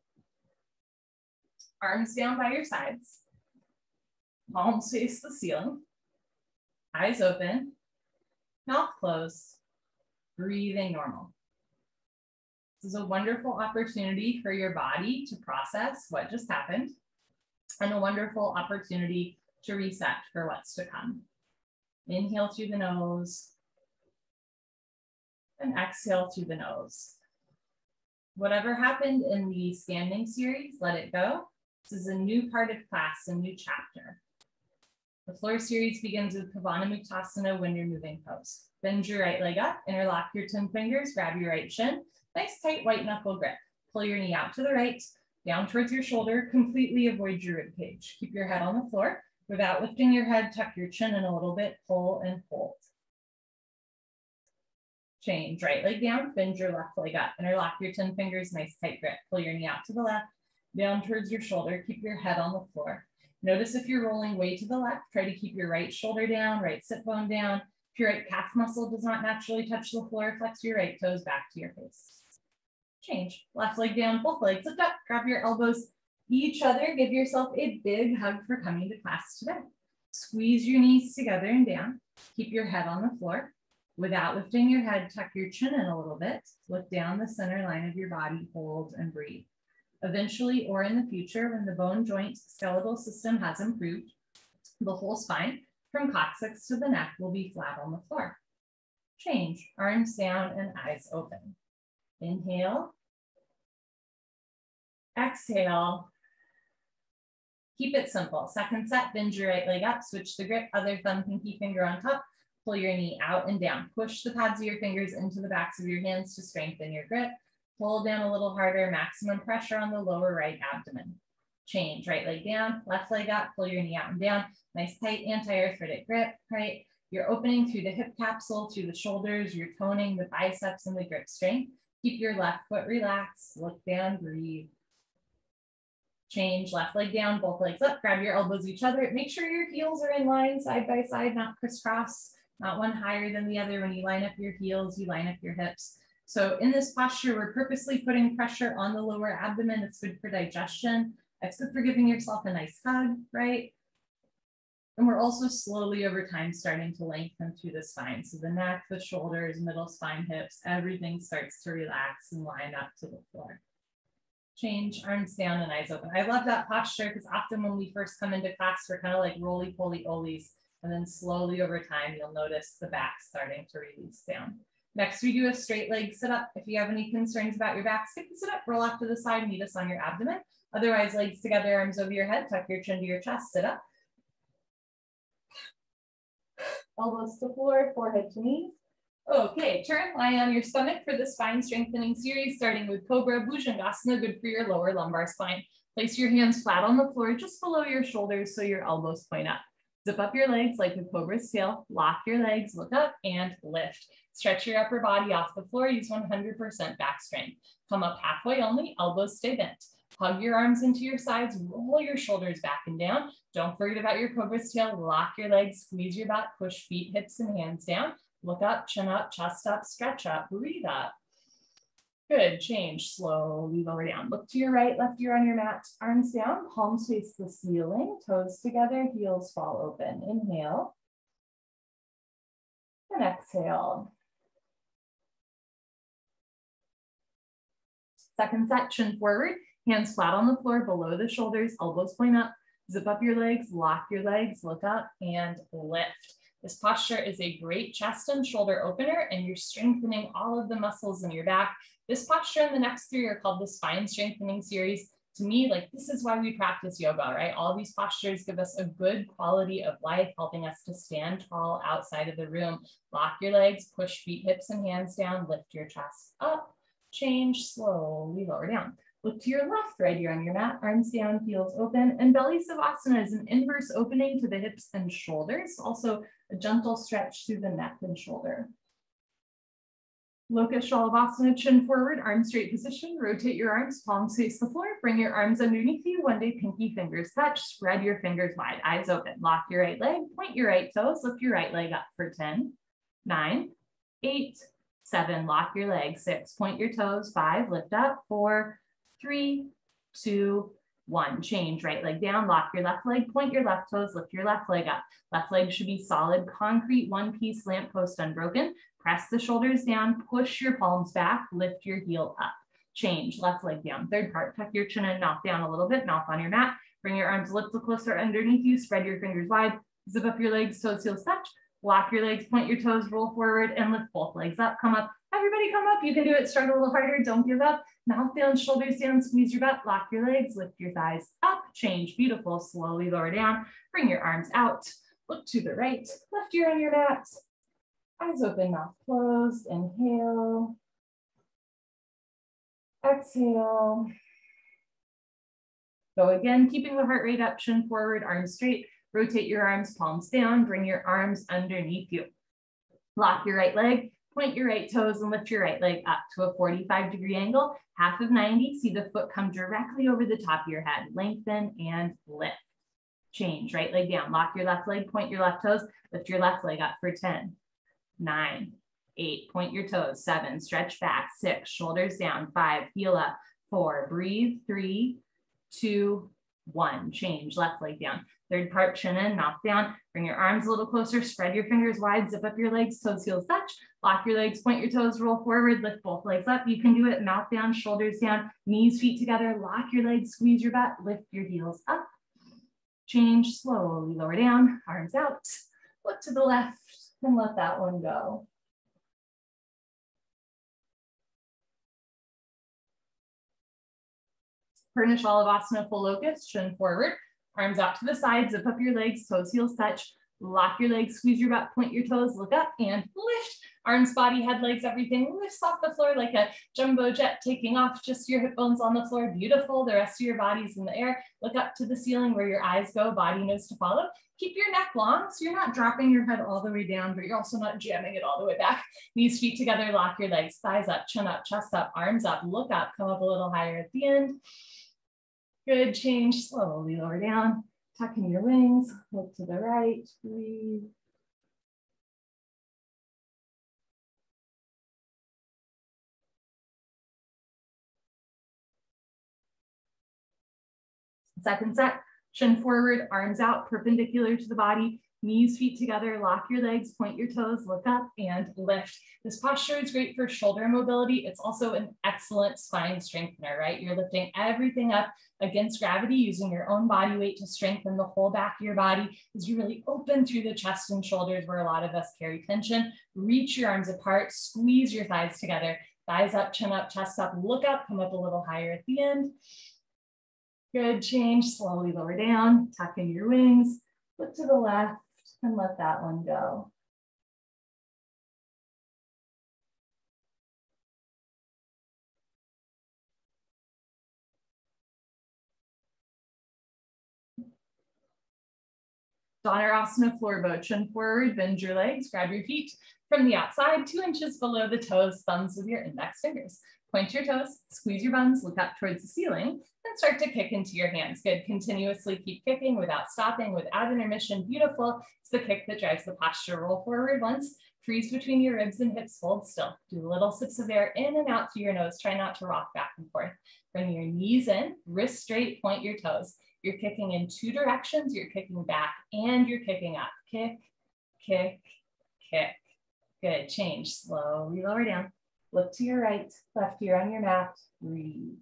Arms down by your sides. Palms face the ceiling. Eyes open. Mouth closed. Breathing normal. This is a wonderful opportunity for your body to process what just happened and a wonderful opportunity to reset for what's to come. Inhale through the nose and exhale through the nose. Whatever happened in the standing series, let it go. This is a new part of class, a new chapter. The floor series begins with Pavana Muktasana when you're moving pose. Bend your right leg up, interlock your 10 fingers, grab your right shin. Nice tight white knuckle grip. Pull your knee out to the right, down towards your shoulder, completely avoid your rib cage. Keep your head on the floor. Without lifting your head, tuck your chin in a little bit, pull and hold. Change, right leg down, bend your left leg up, interlock your 10 fingers, nice tight grip. Pull your knee out to the left, down towards your shoulder, keep your head on the floor. Notice if you're rolling way to the left, try to keep your right shoulder down, right sit bone down. If your right calf muscle does not naturally touch the floor, flex your right toes back to your face. Change, left leg down, both legs lift up, grab your elbows, each other, give yourself a big hug for coming to class today. Squeeze your knees together and down, keep your head on the floor. Without lifting your head, tuck your chin in a little bit, look down the center line of your body, hold and breathe. Eventually, or in the future, when the bone joint skeletal system has improved, the whole spine from coccyx to the neck will be flat on the floor. Change, arms down and eyes open. Inhale. Exhale. Keep it simple. Second set, bend your right leg up, switch the grip, other thumb, pinky finger on top, pull your knee out and down. Push the pads of your fingers into the backs of your hands to strengthen your grip. Pull down a little harder, maximum pressure on the lower right abdomen. Change, right leg down, left leg up, pull your knee out and down. Nice tight anti-arthritic grip, right? You're opening through the hip capsule, through the shoulders, you're toning the biceps and the grip strength. Keep your left foot relaxed, look down, breathe. Change, left leg down, both legs up, grab your elbows each other. Make sure your heels are in line side by side, not crisscross, not one higher than the other. When you line up your heels, you line up your hips. So in this posture, we're purposely putting pressure on the lower abdomen. It's good for digestion. It's good for giving yourself a nice hug, right? And we're also slowly over time starting to lengthen through the spine. So the neck, the shoulders, middle spine, hips, everything starts to relax and line up to the floor. Change, arms down and eyes open. I love that posture because often when we first come into class, we're kind of like roly-poly-olies. And then slowly over time, you'll notice the back starting to release down. Next, we do a straight leg sit up. If you have any concerns about your back, skip the sit up, roll off to the side, meet us on your abdomen. Otherwise, legs together, arms over your head, tuck your chin to your chest, sit up. Elbows to floor, forehead to knees. Okay, turn, lie on your stomach for the spine strengthening series, starting with Cobra, Bhujangasana, good for your lower lumbar spine. Place your hands flat on the floor, just below your shoulders so your elbows point up. Zip up your legs like the Cobra's tail, lock your legs, look up and lift. Stretch your upper body off the floor, use 100% back strength. Come up halfway only, elbows stay bent. Hug your arms into your sides, roll your shoulders back and down. Don't forget about your Cobra's tail, lock your legs, squeeze your butt, push feet, hips, and hands down. Look up, chin up, chest up, stretch up, breathe up. Good, change, slowly lower down. Look to your right, left ear on your mat, arms down, palms face the ceiling, toes together, heels fall open. Inhale and exhale. Second set, chin forward, hands flat on the floor, below the shoulders, elbows point up, zip up your legs, lock your legs, look up and lift. This posture is a great chest and shoulder opener, and you're strengthening all of the muscles in your back. This posture and the next three are called the spine strengthening series. To me, like, this is why we practice yoga, right? All these postures give us a good quality of life, helping us to stand tall outside of the room. Lock your legs, push feet, hips, and hands down, lift your chest up, change, slowly lower down. Look to your left, right ear on your mat, arms down, heels open, and belly Savasana is an inverse opening to the hips and shoulders, also a gentle stretch through the neck and shoulder. Locust Shalabhasana, chin forward, arm straight position, rotate your arms, palms face the floor, bring your arms underneath you, one day pinky fingers touch, spread your fingers wide, eyes open, lock your right leg, point your right toes, lift your right leg up for 10, 9, 8, 7, lock your leg, 6, point your toes, 5, lift up, 4, 3, 2, 1. Change, right leg down, lock your left leg, point your left toes, lift your left leg up. Left leg should be solid, concrete, one piece lamppost unbroken. Press the shoulders down, push your palms back, lift your heel up. Change, left leg down. Third part, tuck your chin and knock down a little bit, mouth on your mat. Bring your arms a little closer underneath you, spread your fingers wide, zip up your legs, toes, heels touch. Lock your legs, point your toes, roll forward, and lift both legs up. Come up. Everybody come up. You can do it. Start a little harder. Don't give up. Mouth down, shoulders down, squeeze your butt, lock your legs, lift your thighs up, change. Beautiful. Slowly lower down. Bring your arms out. Look to the right. Left ear on your mat. Eyes open, mouth closed. Inhale. Exhale. Go again, keeping the heart rate up, chin forward, arms straight. Rotate your arms, palms down. Bring your arms underneath you. Lock your right leg, point your right toes, and lift your right leg up to a 45-degree angle. Half of 90, see the foot come directly over the top of your head. Lengthen and lift. Change, right leg down. Lock your left leg, point your left toes, lift your left leg up for 10, 9, 8, point your toes, 7, stretch back, 6, shoulders down, 5, heel up, 4, breathe, 3, 2, 1, change, left leg down. Third part, chin in, mouth down. Bring your arms a little closer, spread your fingers wide, zip up your legs, toes, heels touch. Lock your legs, point your toes, roll forward, lift both legs up. You can do it, mouth down, shoulders down, knees, feet together. Lock your legs, squeeze your butt, lift your heels up. Change, slowly lower down, arms out. Look to the left and let that one go. Purna Shalabhasana, full locust, chin forward. Arms out to the side, zip up your legs, toes, heels touch. Lock your legs, squeeze your butt, point your toes, look up and lift. Arms, body, head, legs, everything lifts off the floor like a jumbo jet taking off, just your hip bones on the floor. Beautiful. The rest of your body's in the air. Look up to the ceiling where your eyes go, body knows to follow. Keep your neck long so you're not dropping your head all the way down, but you're also not jamming it all the way back. Knees, feet together, lock your legs, thighs up, chin up, chest up, arms up, look up, come up a little higher at the end. Good, change, slowly lower down. Tuck in your wings, look to the right, breathe. Second set, chin forward, arms out, perpendicular to the body, knees, feet together, lock your legs, point your toes, look up and lift. This posture is great for shoulder mobility. It's also an excellent spine strengthener, right? You're lifting everything up against gravity using your own body weight to strengthen the whole back of your body as you really open through the chest and shoulders where a lot of us carry tension. Reach your arms apart, squeeze your thighs together, thighs up, chin up, chest up, look up, come up a little higher at the end. Good, change, slowly lower down, tuck in your wings, look to the left and let that one go. Dhanurasana floor bow, chin forward, bend your legs, grab your feet from the outside, 2 inches below the toes, thumbs with your index fingers. Point your toes, squeeze your buns, look up towards the ceiling, and start to kick into your hands. Good, continuously keep kicking without stopping, without intermission. Beautiful. It's the kick that drives the posture. Roll forward once, freeze between your ribs and hips, hold still. Do little sips of air in and out through your nose. Try not to rock back and forth. Bring your knees in, wrists straight, point your toes. You're kicking in 2 directions. You're kicking back and you're kicking up. Kick, kick, kick. Good, change, slowly lower down. Look to your right, left ear on your mat, breathe.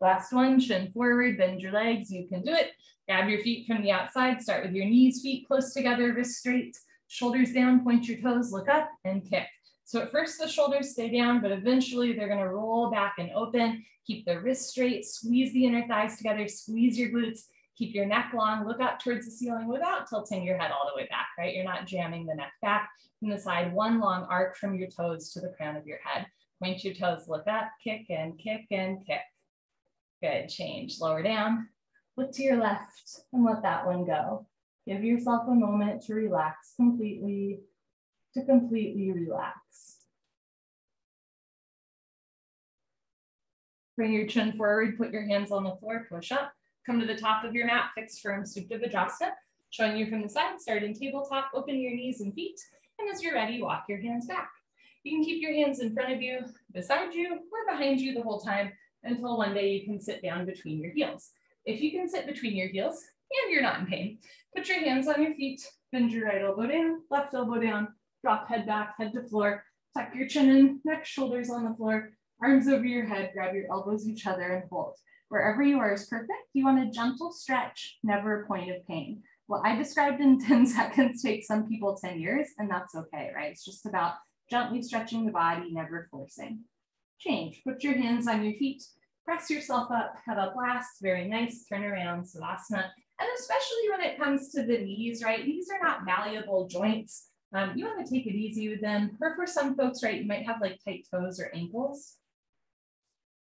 Last one, chin forward, bend your legs, you can do it. Grab your feet from the outside, start with your knees, feet close together, wrists straight, shoulders down, point your toes, look up and kick. So at first the shoulders stay down, but eventually they're gonna roll back and open. Keep the wrists straight, squeeze the inner thighs together, squeeze your glutes, keep your neck long, look up towards the ceiling without tilting your head all the way back, right? You're not jamming the neck back. From the side, one long arc from your toes to the crown of your head. Point your toes, look up, kick and kick and kick. Good, change, lower down. Look to your left and let that one go. Give yourself a moment to relax completely, to completely relax. Bring your chin forward, put your hands on the floor, push up. Come to the top of your mat, fix firm, Supta Vajrasana. Showing you from the side, start in tabletop, open your knees and feet. And as you're ready, walk your hands back. You can keep your hands in front of you, beside you, or behind you the whole time until one day you can sit down between your heels. If you can sit between your heels and you're not in pain, put your hands on your feet, bend your right elbow down, left elbow down, drop head back, head to floor, tuck your chin in, neck, shoulders on the floor, arms over your head, grab your elbows each other and hold. Wherever you are is perfect. You want a gentle stretch, never a point of pain. What I described in 10 seconds takes some people 10 years, and that's okay, right? It's just about gently stretching the body, never forcing. Change, put your hands on your feet, press yourself up, head up last, very nice, turn around, Savasana. And especially when it comes to the knees, right? These are not malleable joints. You want to take it easy with them. Or for some folks, right, you might have like tight toes or ankles.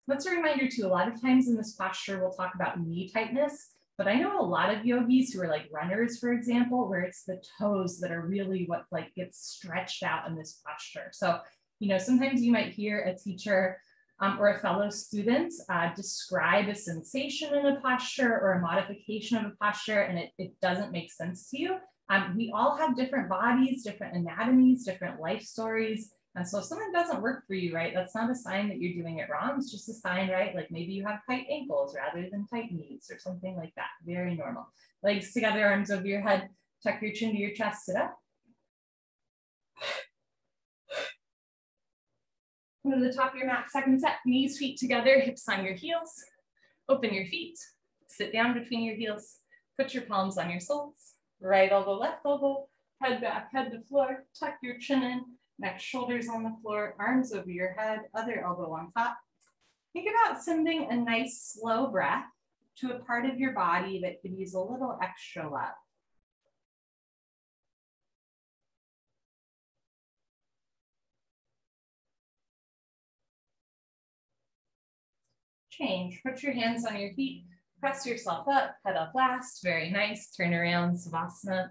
That's a reminder too, a lot of times in this posture, we'll talk about knee tightness, but I know a lot of yogis who are like runners, for example, where it's the toes that are really what like gets stretched out in this posture. So, you know, sometimes you might hear a teacher or a fellow student describe a sensation in a posture or a modification of a posture, and it doesn't make sense to you. We all have different bodies, different anatomies, different life stories. And so if something doesn't work for you, right, that's not a sign that you're doing it wrong. It's just a sign, right? Like maybe you have tight ankles rather than tight knees or something like that. Very normal. Legs together, arms over your head, tuck your chin to your chest, sit up. Go to the top of your mat, second set, knees, feet together, hips on your heels. Open your feet, sit down between your heels. Put your palms on your soles. Right elbow, left elbow. Head back, head to floor, tuck your chin in, neck, shoulders on the floor, arms over your head, other elbow on top. Think about sending a nice slow breath to a part of your body that could use a little extra love. Change, put your hands on your feet, press yourself up, head up last, very nice, turn around, Savasana.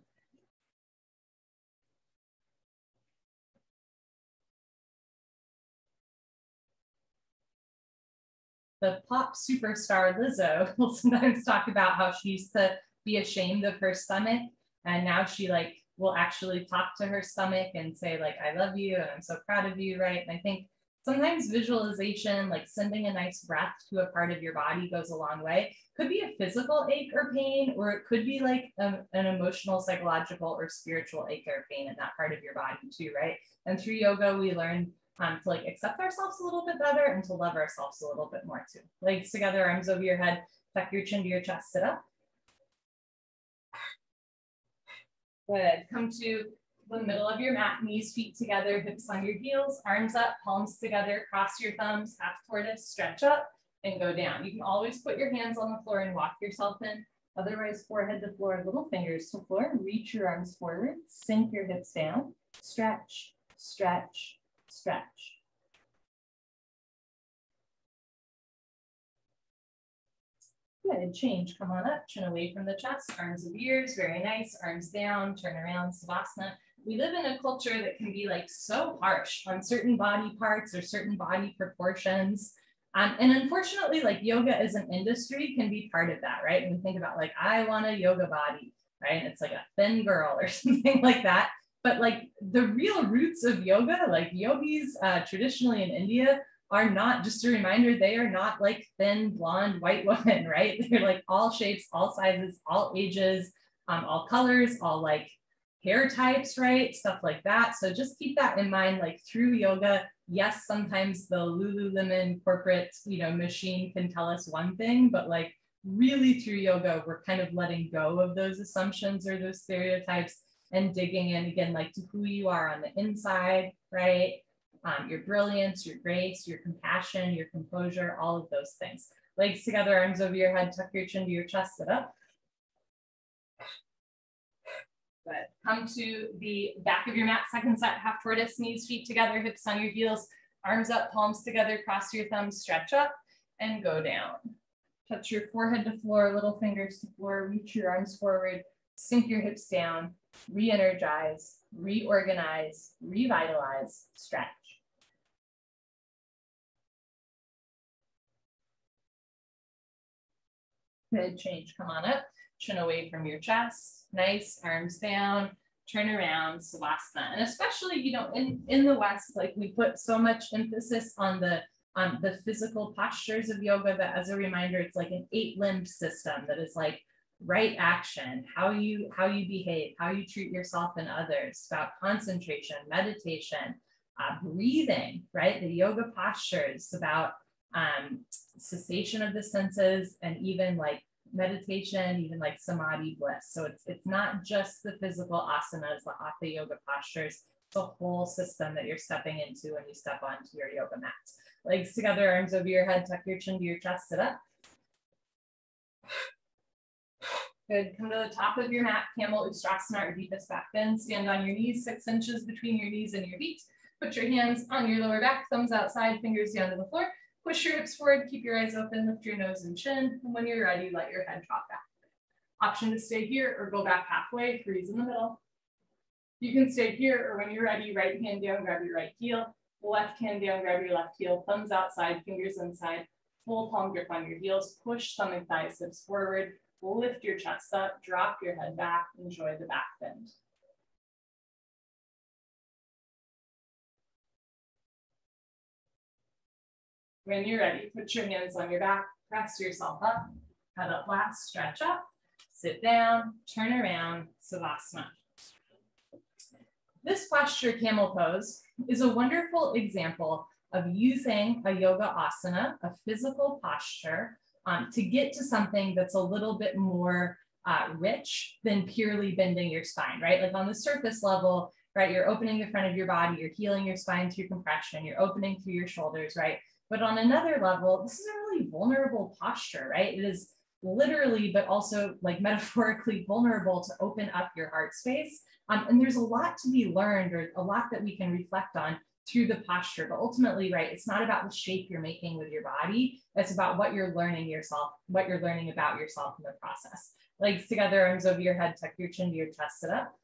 The pop superstar Lizzo will sometimes talk about how she used to be ashamed of her stomach, and now she will actually talk to her stomach and say I love you and I'm so proud of you, right? And I think sometimes visualization, sending a nice breath to a part of your body goes a long way. Could be a physical ache or pain, or it could be an emotional, psychological, or spiritual ache or pain in that part of your body too, right? And through yoga, we learn to accept ourselves a little bit better and to love ourselves a little bit more too. Legs together, arms over your head, tuck your chin to your chest, sit up. Good, come to the middle of your mat, knees, feet together, hips on your heels, arms up, palms together, cross your thumbs, half tortoise, stretch up and go down. You can always put your hands on the floor and walk yourself in. Otherwise, forehead to floor, little fingers to floor, reach your arms forward, sink your hips down, stretch, stretch, stretch. Good, change, come on up, chin away from the chest, arms of ears, very nice, arms down, turn around, Savasana. We live in a culture that can be so harsh on certain body parts or certain body proportions. And unfortunately, yoga as an industry can be part of that, right? And we think about I want a yoga body, right? And it's a thin girl or something like that. But the real roots of yoga, yogis traditionally in India are not, just a reminder, they are not thin, blonde, white women, right? They're all shapes, all sizes, all ages, all colors, all hair types, right? Stuff like that. So just keep that in mind, through yoga. Yes, sometimes the Lululemon corporate, machine can tell us one thing, but really through yoga, we're kind of letting go of those assumptions or those stereotypes and digging in again, to who you are on the inside, right? Your brilliance, your grace, your compassion, your composure, all of those things. Legs together, arms over your head, tuck your chin to your chest, sit up. Good. Come to the back of your mat, second set, half tortoise, knees, feet together, hips on your heels, arms up, palms together, cross your thumbs, stretch up and go down. Touch your forehead to floor, little fingers to floor, reach your arms forward, sink your hips down, re-energize, reorganize, revitalize, stretch. Good, change, come on up, chin away from your chest, nice, arms down, turn around, Savasana. And especially, in the West, we put so much emphasis on the physical postures of yoga, that as a reminder, it's an 8-limb system that is right action, how you behave, how you treat yourself and others, about concentration, meditation, breathing, right? The yoga postures about cessation of the senses, and even meditation, even samadhi bliss. So it's not just the physical asanas, the hatha yoga postures. It's a whole system that you're stepping into when you step onto your yoga mat. Legs together, arms over your head, tuck your chin to your chest, sit up. Good, come to the top of your mat, Camel Ustrasana or deepest back bend. Stand on your knees, 6 inches between your knees and your feet. Put your hands on your lower back, thumbs outside, fingers down to the floor. Push your hips forward, keep your eyes open, lift your nose and chin. And when you're ready, let your head drop back. Option to stay here or go back halfway, freeze in the middle. You can stay here, or when you're ready, right hand down, grab your right heel. Left hand down, grab your left heel, thumbs outside, fingers inside. Full palm grip on your heels, push stomach, thighs, hips forward. Lift your chest up, drop your head back, enjoy the back bend. When you're ready, put your hands on your back, press yourself up, head up last, stretch up, sit down, turn around, Savasana. This posture, Camel Pose, is a wonderful example of using a yoga asana, a physical posture, to get to something that's a little bit more rich than purely bending your spine, right? Like on the surface level, right? You're opening the front of your body, you're healing your spine through compression, you're opening through your shoulders, right? But on another level, this is a really vulnerable posture, right? It is literally, but also like metaphorically vulnerable to open up your heart space. And there's a lot to be learned, or a lot that we can reflect on through the posture. But ultimately, right, it's not about the shape you're making with your body. It's about what you're learning yourself, what you're learning about yourself in the process. Legs together, arms over your head, tuck your chin to your chest, sit up.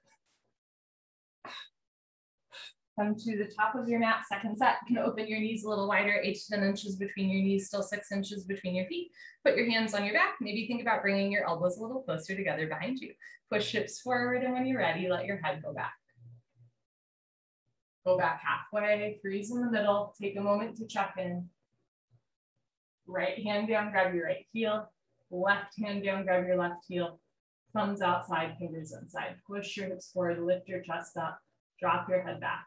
Come to the top of your mat, second set. You can open your knees a little wider, 8 to 10 inches between your knees, still 6 inches between your feet. Put your hands on your back. Maybe think about bringing your elbows a little closer together behind you. Push hips forward, and when you're ready, let your head go back. Go back halfway, freeze in the middle. Take a moment to check in. Right hand down, grab your right heel. Left hand down, grab your left heel. Thumbs outside, fingers inside. Push your hips forward, lift your chest up, drop your head back.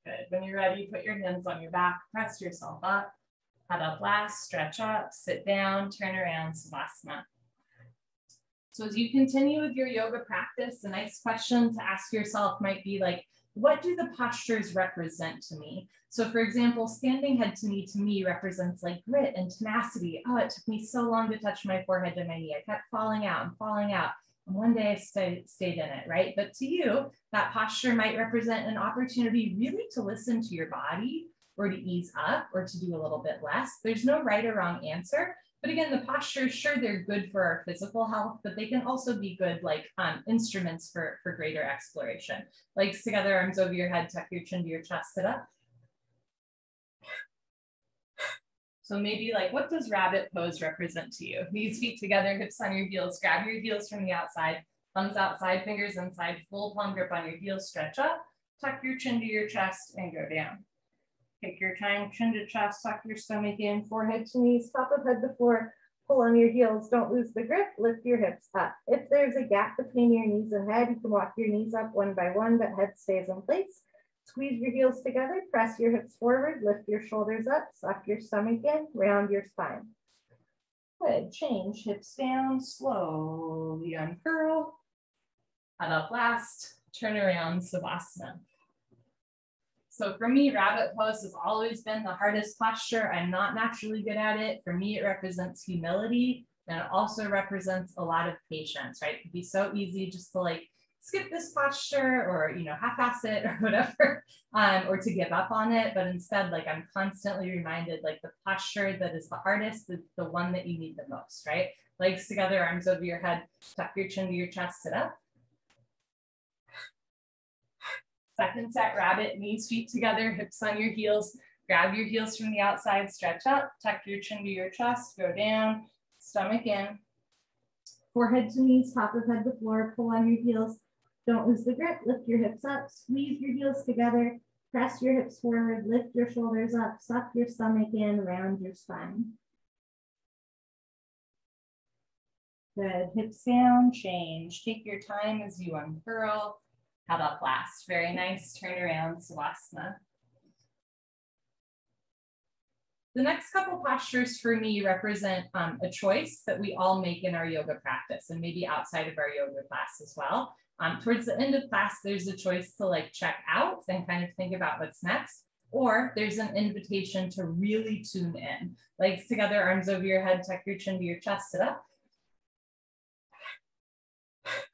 Good. When you're ready, put your hands on your back, press yourself up, head up last, stretch up, sit down, turn around, Savasana. So as you continue with your yoga practice, the next question to ask yourself might be like, what do the postures represent to me? So for example, standing head to me represents like grit and tenacity. Oh, it took me so long to touch my forehead to my knee. I kept falling out and falling out. And one day I stayed in it, right? But to you, that posture might represent an opportunity really to listen to your body, or to ease up, or to do a little bit less. There's no right or wrong answer. But again, the postures, sure, they're good for our physical health, but they can also be good like instruments for greater exploration. Legs together, arms over your head, tuck your chin to your chest, sit up. So maybe like, what does rabbit pose represent to you? Knees, feet together, hips on your heels, grab your heels from the outside, thumbs outside, fingers inside, full palm grip on your heels, stretch up, tuck your chin to your chest and go down. Take your time, chin to chest, suck your stomach in, forehead to knees, top of head to floor, pull on your heels, don't lose the grip, lift your hips up. If there's a gap between your knees and head, you can walk your knees up one by one, but head stays in place. Squeeze your heels together, press your hips forward, lift your shoulders up, suck your stomach in, round your spine. Good, change, hips down, slowly uncurl, head up last, turn around, Savasana. So for me, rabbit pose has always been the hardest posture. I'm not naturally good at it. For me, it represents humility, and it also represents a lot of patience, right? It can be so easy just to like skip this posture, or, you know, half-ass it or whatever, or to give up on it. But instead, like, I'm constantly reminded, like, the posture that is the hardest is the one that you need the most, right? Legs together, arms over your head, tuck your chin to your chest, sit up. Second set, rabbit, knees, feet together, hips on your heels. Grab your heels from the outside, stretch up, tuck your chin to your chest, go down, stomach in. Forehead to knees, top of head to floor, pull on your heels. Don't lose the grip, lift your hips up, squeeze your heels together, press your hips forward, lift your shoulders up, suck your stomach in, round your spine. Good, hips down, change. Take your time as you uncurl. Head up last, very nice, turn around, Savasana. The next couple postures for me represent a choice that we all make in our yoga practice, and maybe outside of our yoga class as well. Towards the end of class, there's a choice to like check out and kind of think about what's next, or there's an invitation to really tune in. Legs together, arms over your head, tuck your chin to your chest, sit up.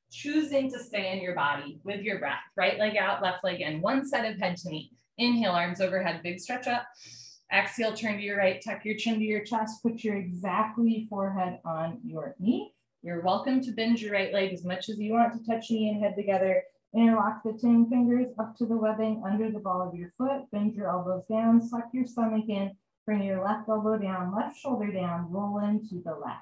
Choosing to stay in your body with your breath, right leg out, left leg in, one set of head to knee. Inhale, arms overhead, big stretch up. Exhale, turn to your right, tuck your chin to your chest, put your exactly forehead on your knee. You're welcome to bend your right leg as much as you want to touch knee and head together. Interlock the 10 fingers up to the webbing under the ball of your foot. Bend your elbows down, suck your stomach in, bring your left elbow down, left shoulder down, roll into the left.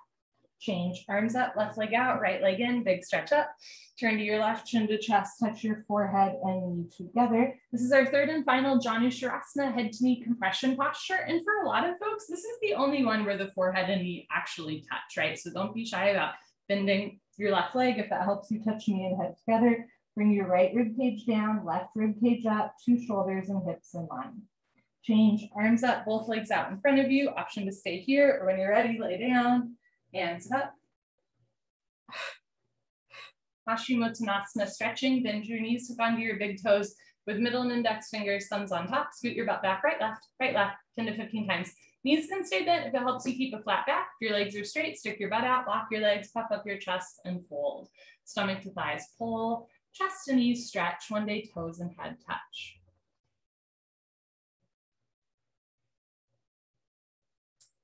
Change, arms up, left leg out, right leg in, big stretch up. Turn to your left, chin to chest, touch your forehead and knee together. This is our third and final Janu Sharasana head to knee compression posture. And for a lot of folks, this is the only one where the forehead and knee actually touch, right? So don't be shy about bending your left leg if that helps you touch knee and head together. Bring your right rib cage down, left rib cage up, 2 shoulders and hips in line. Change, arms up, both legs out in front of you. Option to stay here, or when you're ready, lay down, hands up. Paschimottanasana, stretching, bend your knees, hook onto your big toes with middle and index fingers, thumbs on top. Scoot your butt back, right, left, 10 to 15 times. Knees can stay bent if it helps you keep a flat back. If your legs are straight, stick your butt out, lock your legs, puff up your chest, and fold. Stomach to thighs, pull, chest and knees stretch, one day toes and head touch.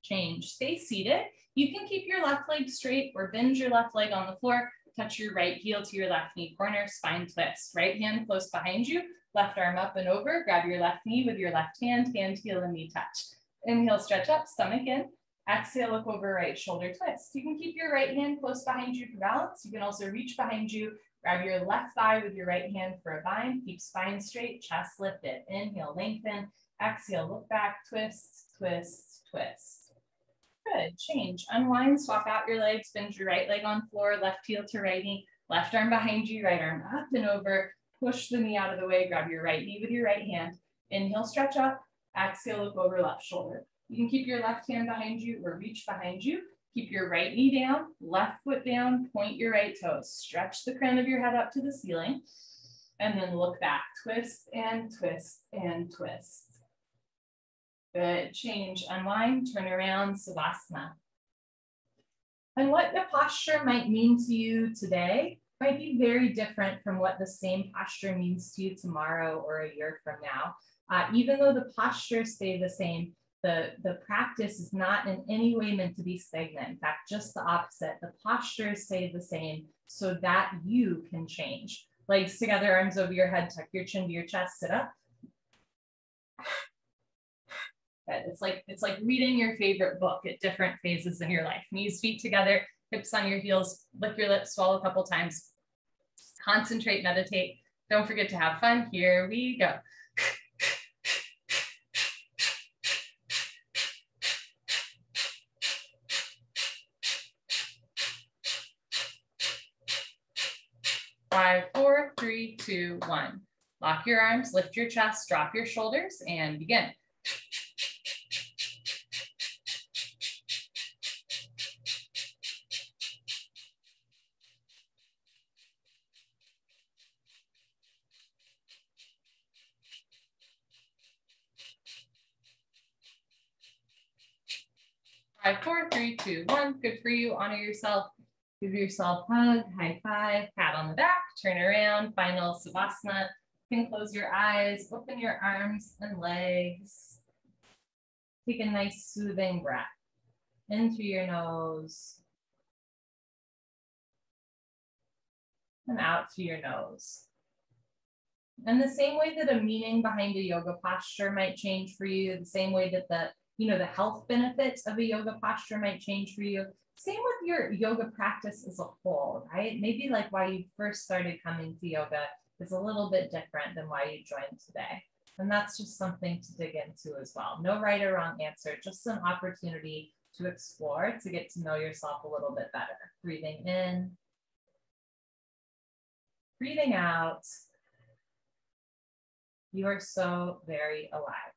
Change, stay seated. You can keep your left leg straight or bend your left leg on the floor. Touch your right heel to your left knee corner, spine twist. Right hand close behind you, left arm up and over. Grab your left knee with your left hand, heel, and knee touch. Inhale, stretch up, stomach in. Exhale, look over right shoulder twist. You can keep your right hand close behind you for balance. You can also reach behind you, grab your left thigh with your right hand for a bind. Keep spine straight, chest lifted. Inhale, lengthen. Exhale, look back, twist, twist, twist. Good, change, unwind, swap out your legs, bend your right leg on floor, left heel to right knee, left arm behind you, right arm up and over, push the knee out of the way, grab your right knee with your right hand, inhale, stretch up, exhale, look over left shoulder. You can keep your left hand behind you or reach behind you, keep your right knee down, left foot down, point your right toes, stretch the crown of your head up to the ceiling, and then look back, twist and twist and twist. Good, change, unwind, turn around, Savasana. And what the posture might mean to you today might be very different from what the same posture means to you tomorrow or a year from now. Even though the postures stay the same, the practice is not in any way meant to be stagnant. In fact, just the opposite. The postures stay the same so that you can change. Legs together, arms over your head, tuck your chin to your chest, sit up. It's like reading your favorite book at different phases in your life. Knees, feet together, hips on your heels, lick your lips, swallow a couple times. Concentrate, meditate. Don't forget to have fun. Here we go. Five, four, three, two, one. Lock your arms, lift your chest, drop your shoulders, and begin. 5, 4, 3, 2, 1. Good for you. Honor yourself. Give yourself a hug, high five, pat on the back, turn around, final Savasana. You can close your eyes, open your arms and legs. Take a nice soothing breath in through your nose and out through your nose. And the same way that a meaning behind a yoga posture might change for you, the same way that the health benefits of a yoga posture might change for you, same with your yoga practice as a whole, right? Maybe like why you first started coming to yoga is a little bit different than why you joined today. And that's just something to dig into as well. No right or wrong answer, just an opportunity to explore, to get to know yourself a little bit better. Breathing in, breathing out. You are so very alive.